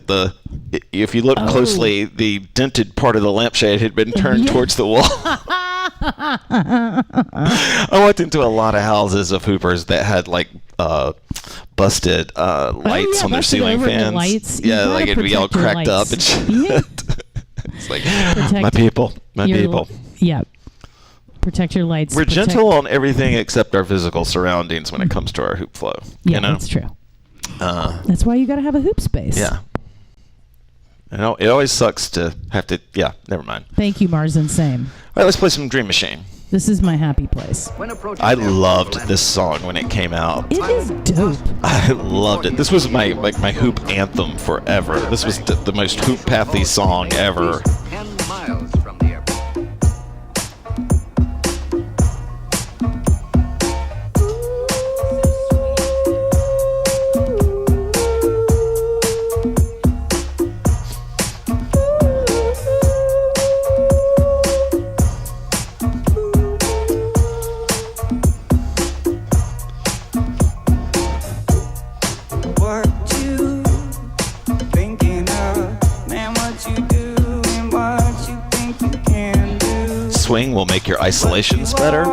closely, the dented part of the lampshade had been turned towards the wall. I walked into a lot of houses of hoopers that had like busted lights on their ceiling fans. Lights. Yeah, like it'd be all cracked up and shit. It's like my people. Yeah. Protect your lights. We're gentle on everything except our physical surroundings when it comes to our hoop flow. Yeah, that's true. That's why you got to have a hoop space. Yeah. It always sucks to have to. Yeah, never mind. Thank you, Mars and Same. All right, let's play some Dream Machine. This is my happy place. I loved this song when it came out. It is dope. I loved it. This was my hoop anthem forever. This was the most HoopPathy song ever. 10 miles from the airport. Swing will make your isolations better.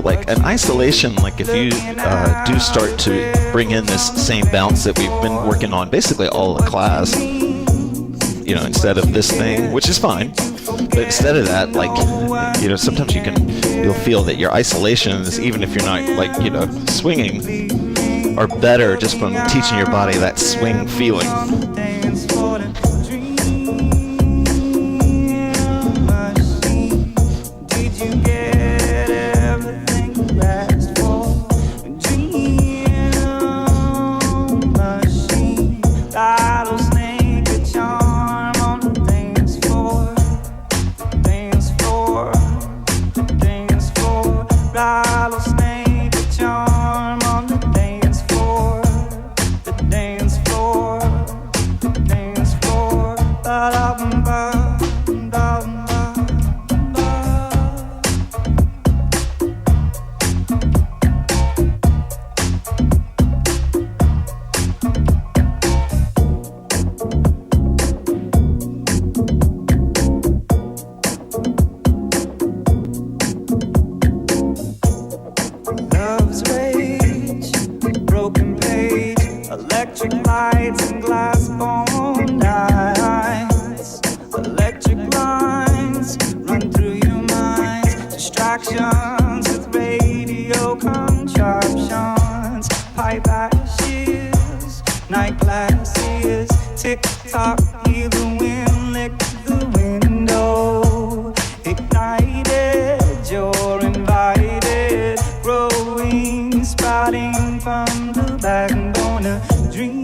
Like an isolation, like if you do start to bring in this same bounce that we've been working on basically all the class, instead of this thing, which is fine, but instead of that, like, sometimes you'll feel that your isolations, even if you're not like, swinging, are better just from teaching your body that swing feeling. Electric lights and glass bone eyes. Electric lines run through your mind. Distractions with radio contraptions. Pipe ashes, night glasses. Tick tock, hear the wind lick the window. Ignited, you're invited. Growing, sprouting from the backbone. A dream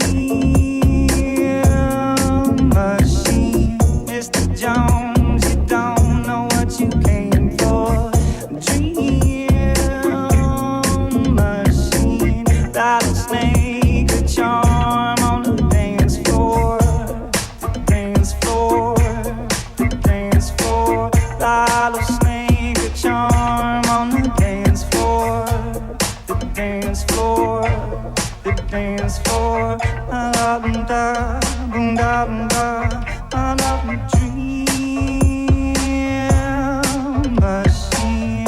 machine. Mr. Jones, you don't know what you came for. Dream machine. Rattlesnake, a charm on the dance floor. The dance floor. The dance floor. Rattlesnake, a charm on the dance floor. The dance floor. The dance floor. I love them da, boom da, boom da. I love them dream machine.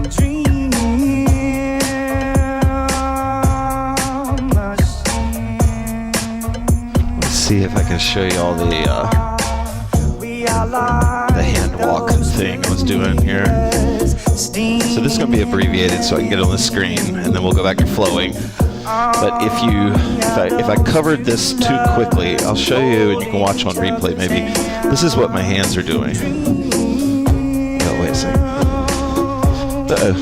Dream machine. Let's see if I can show you all the hand walk thing I was doing here. So this is going to be abbreviated so I can get it on the screen, and then we'll go back to flowing. But if I covered this too quickly, I'll show you, and you can watch on replay maybe. This is what my hands are doing. Oh, wait a second. Uh-oh.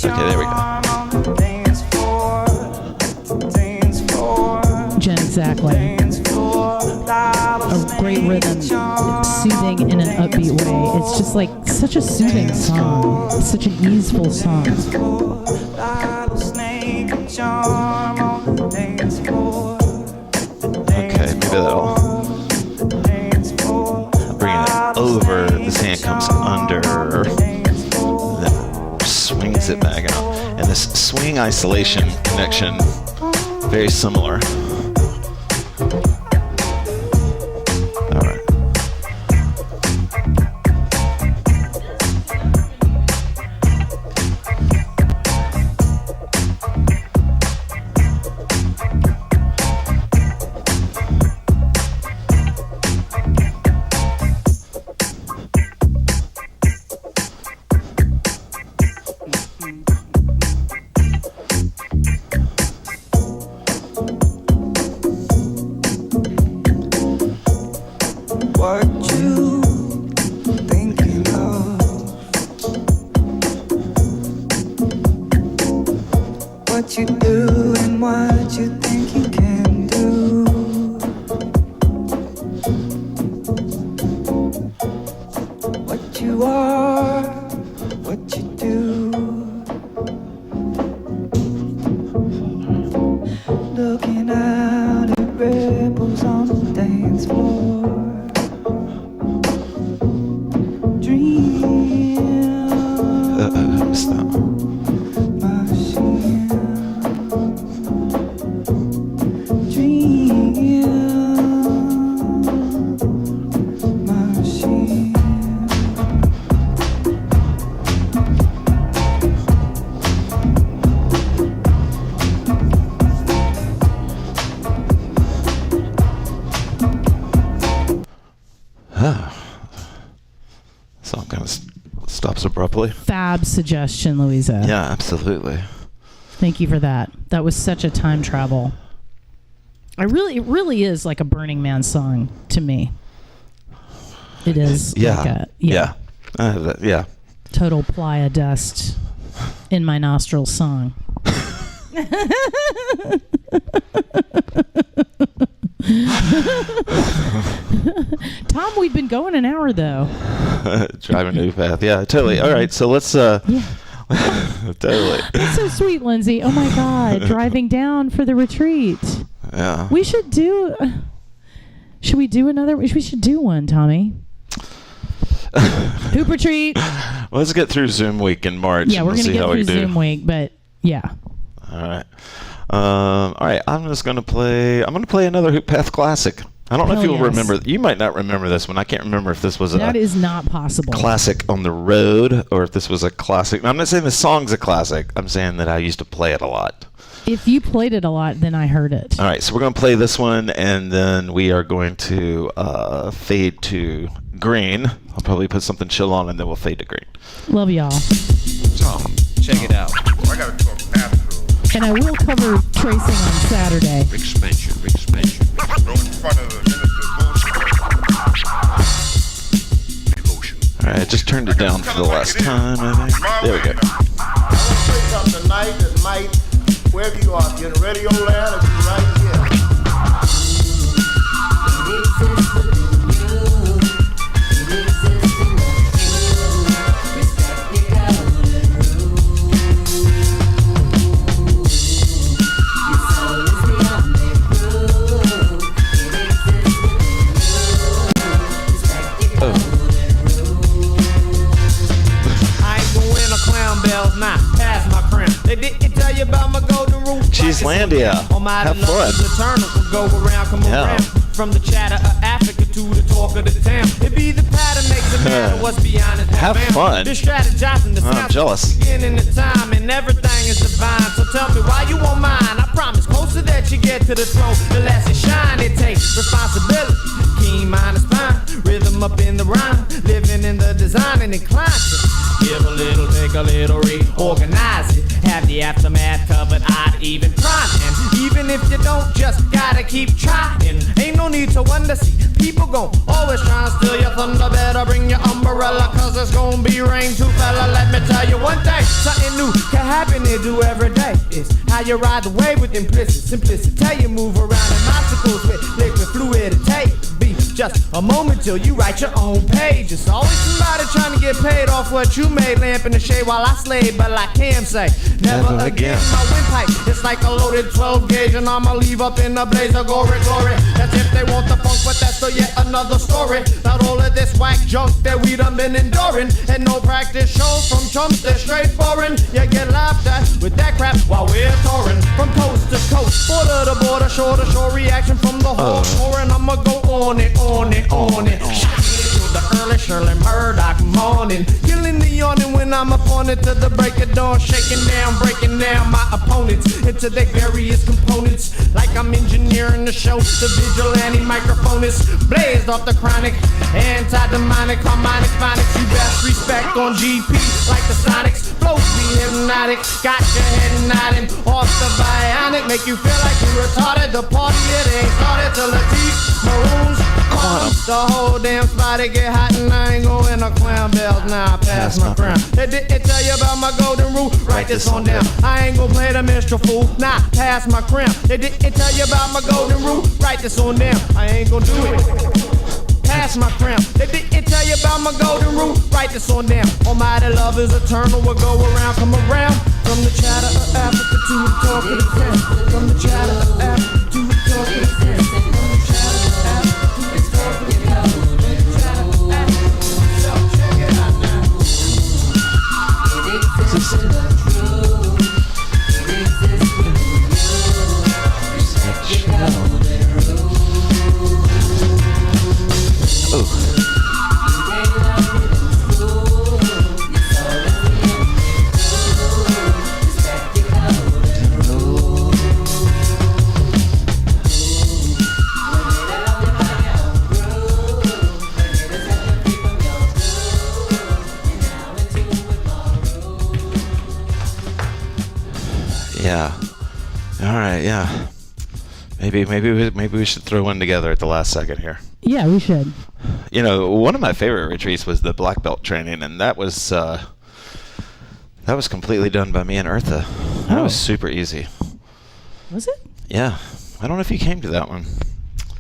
Okay, there we go. Jen, exactly. A great rhythm, soothing in an upbeat way. It's just like such a soothing song. It's such an easeful song. Okay, maybe that'll bring it over. This hand comes under, then swings it back out. And this swing isolation connection, very similar. All right. What you thinking of? What you do and what you think you can do? What you are, what you do. Looking out at ripples on the dance floor. Stop. Song kind of stops abruptly. Fab suggestion, Louisa. Yeah, absolutely. Thank you for that. That was such a time travel. It really is like a Burning Man song to me. It is. Yeah. Like a, Yeah. I have that. Yeah. Total playa dust in my nostrils song. Tom, we've been going an hour though. Driving to HoopPath. Yeah, totally. All right, so let's Yeah. totally. That's so sweet, Lindsay. Oh my God, driving down for the retreat. Yeah. We should do. Should we do another? We should do one, Tommy. Hoop retreat. Let's get through Zoom week in March. Yeah, we're and gonna see get how through we do. Zoom week, but yeah. All right. All right, I'm gonna play another HoopPath classic. I don't know if Hell you'll yes. remember. You might not remember this one. I can't remember if this was That a is not possible. classic on the road or if this was a classic. I'm not saying the song's a classic. I'm saying that I used to play it a lot. If you played it a lot, then I heard it. All right, so we're going to play this one, and then we are going to fade to green. I'll probably put something chill on, and then we'll fade to green. Love y'all. Tom, check it out. I gotta go to the bathroom. And I will cover tracing on Saturday. Rick Spencer. Go in front of the minister Devotion. All right, I just turned it down for the last time, I think. There we go. I want to say something tonight that might, wherever you are, if you're in radio land, if you're right here. I ain't gonna win a clown bells, nah, pass my crown. They didn't tell you about my golden rule. Cheeselandia. Almighty Have love fun. is eternal, will go around, come Yeah. around. From the chatter of Africa to the talk of the town. It be the pattern makes it matter what's beyond it. Have fun. They're strategizing the Oh, I'm sounds jealous. beginning the time and everything is divine. So tell me why you want mine. I promise closer that you get to the throne, the less it shine. It takes responsibility. Keen mind is fine. Rhythm up in the rhyme. Living in the design and inclined to give a little, take a little, reorganize it. Have the aftermath covered, I'd even try. And even if you don't, just gotta keep trying. Ain't no need to wonder, see, people gon' always try and steal your thunder. Better bring your umbrella, cause it's gon' be rain too, fella. Let me tell you one thing, something new can happen to do every day. It's how you ride the wave with implicit simplicity. Tell you move around in obstacles with liquid fluidity. Be just a moment till you write your own page. It's always somebody trying to get paid off what you made. Lamp in the shade while I slay, but like Cam say, never Never again. again. My windpipe, it's like a loaded 12 gauge, and I'ma leave up in a blaze of glory. That's if they want the funk, but that's still yet another story. Not all of this whack junk that we done been enduring, and no practice shows from chumps that straight foreign. You get laughed at with that crap while we're touring from coast to coast, border to border, shore to shore. Reaction from the whole shore, and I'ma go on it. Shot into the early Murdoch morning, killing the yawning when I'm upon it to the break of dawn, shaking down, breaking down my opponents into their various components, like I'm engineering the show. The vigilante microphonist blazed off the chronic, anti-demonic, harmonic phonics. You best respect on GP like the Sonics. Flows be hypnotic, got your head nodding off the bionic, make you feel like you retarded. The party it ain't started till the deep maroons. The whole damn spot it get hot and I ain't going to clown bells. Now I pass my crown. They didn't tell you about my golden rule. Write this on down. I ain't gonna play the minstrel fool. Nah, pass my crown. They didn't tell you about my golden rule. Write this on down. I ain't gonna do it. Pass my crown. They didn't tell you about my golden rule. Write this on down. Almighty love is eternal. We'll go around, come around. From the chatter of Africa to the talk of the town. From the chatter of Africa to the talk of the town. From the chatter of Africa to the talk of the town. From the chatter of Africa. So check it out now. Yeah. All right. Yeah. Maybe we should throw one together at the last second here. Yeah, we should. You know, one of my favorite retreats was the black belt training, and that was completely done by me and Eartha. That was super easy. Was it? Yeah. I don't know if you came to that one.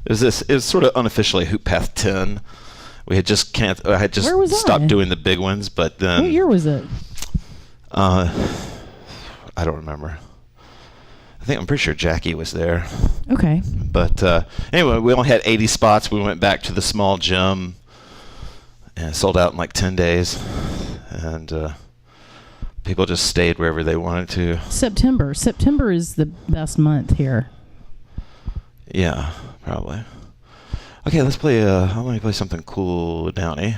It was sort of unofficially HoopPath 10. We had just I had just Where was stopped I? doing the big ones, but then What year was it? I don't remember. I'm pretty sure Jackie was there. Okay. But anyway, we only had 80 spots. We went back to the small gym and sold out in like 10 days. And People just stayed wherever they wanted to. September. September is the best month here. Yeah, probably. Okay, let's play. Let me play something cool, Downey.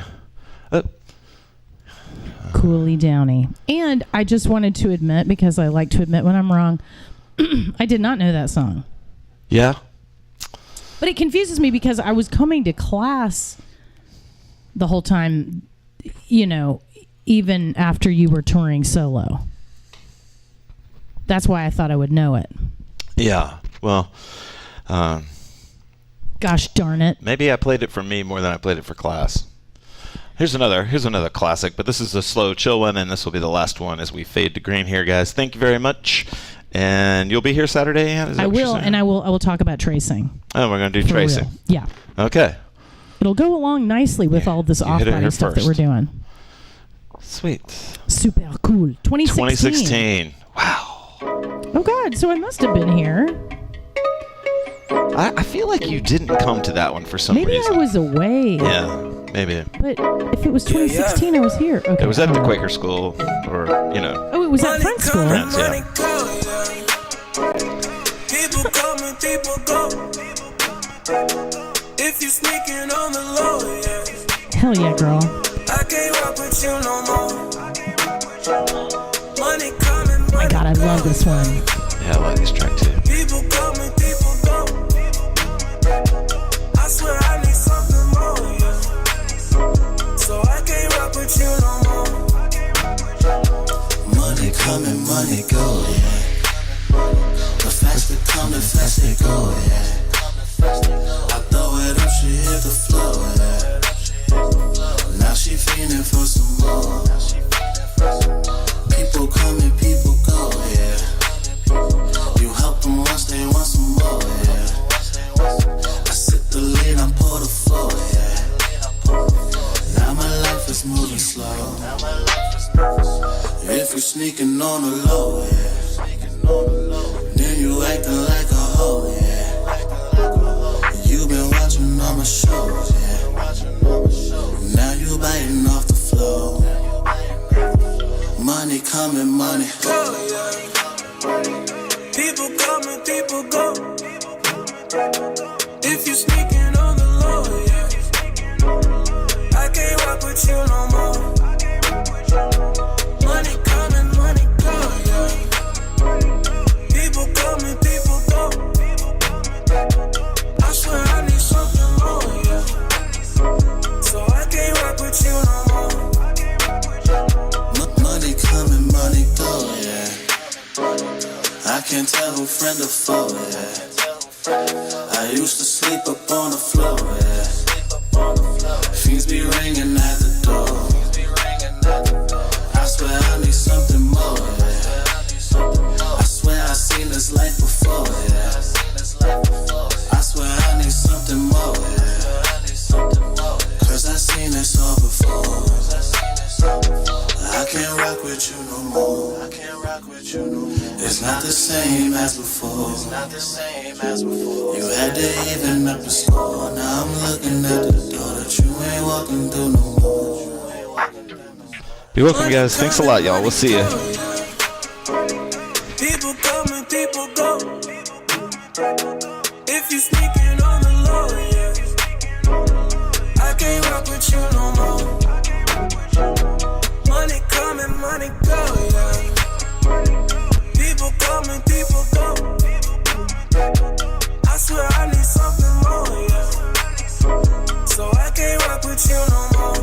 Cooley Downey. And I just wanted to admit, because I like to admit when I'm wrong, I did not know that song. Yeah. But it confuses me because I was coming to class the whole time, you know, even after you were touring solo. That's why I thought I would know it. Yeah. Well, gosh darn it. maybe I played it for me more than I played it for class. Here's another classic, but this is a slow, chill one, and this will be the last one as we fade to green here, guys. Thank you very much. And you'll be here Saturday, Ann? Is that I what you're will, saying? and I will talk about tracing. Oh, we're going to do For tracing. real. Yeah. Okay. It'll go along nicely with all this You hit it off-body here stuff that we're first. doing. Sweet. Super cool. 2016. 2016. Wow. Oh, God. So I must have been here. I feel like you didn't come to that one for some Maybe reason. I was away. Yeah, maybe. But if it was 2016, I was here. Okay. It was at the Quaker school, or, you know. Oh, it was at Friends School. Friends, yeah. People come and people go. If you sneaking on the low, yeah. Hell yeah, girl. I can't rock with you no more. Money coming, My God, I love this one. Yeah, I like this track too. people come and people go. I swear I need something more, yeah. So I can't rock with you no more. Money coming, money go, yeah. The faster come, the faster it go, yeah. I throw it up, she hit the floor, yeah. Now she feeling for some more. People come and people go, yeah. You help them once, they want some more, yeah. I sit the lead, I pour the floor, yeah. Now my life is moving slow. If you sneaking on the low, yeah. Then you acting like a hoe, yeah. You been watching all my shows, yeah. Now you biting off the flow. Money coming, money go, yeah. People come and people go. If you sneaking on the low, yeah. I can't rock with you no more. Money coming, money go, yeah. People come and people go. I swear I need something more, yeah. So I can't rock with you no more. Money coming, money go, yeah. I can't tell who friend or foe, yeah. I used to sleep up on the floor, yeah. Fiends be ringing at the door. I swear I need something more, yeah. I swear I seen this life before, yeah. I swear I need something more, yeah. Cause I seen this all before. I can't rock with you no more. It's not the same as before. You had to even up the score. Now I'm looking at the door that you ain't walking through no more. Be welcome, guys. Thanks a lot, y'all. We'll see you. People come and people go. If you sneaking on the low, yeah. I can't rock with you no more. Money coming, money go, yeah. People come and people go. I swear I need something more, yeah. So I can't rock with you no more.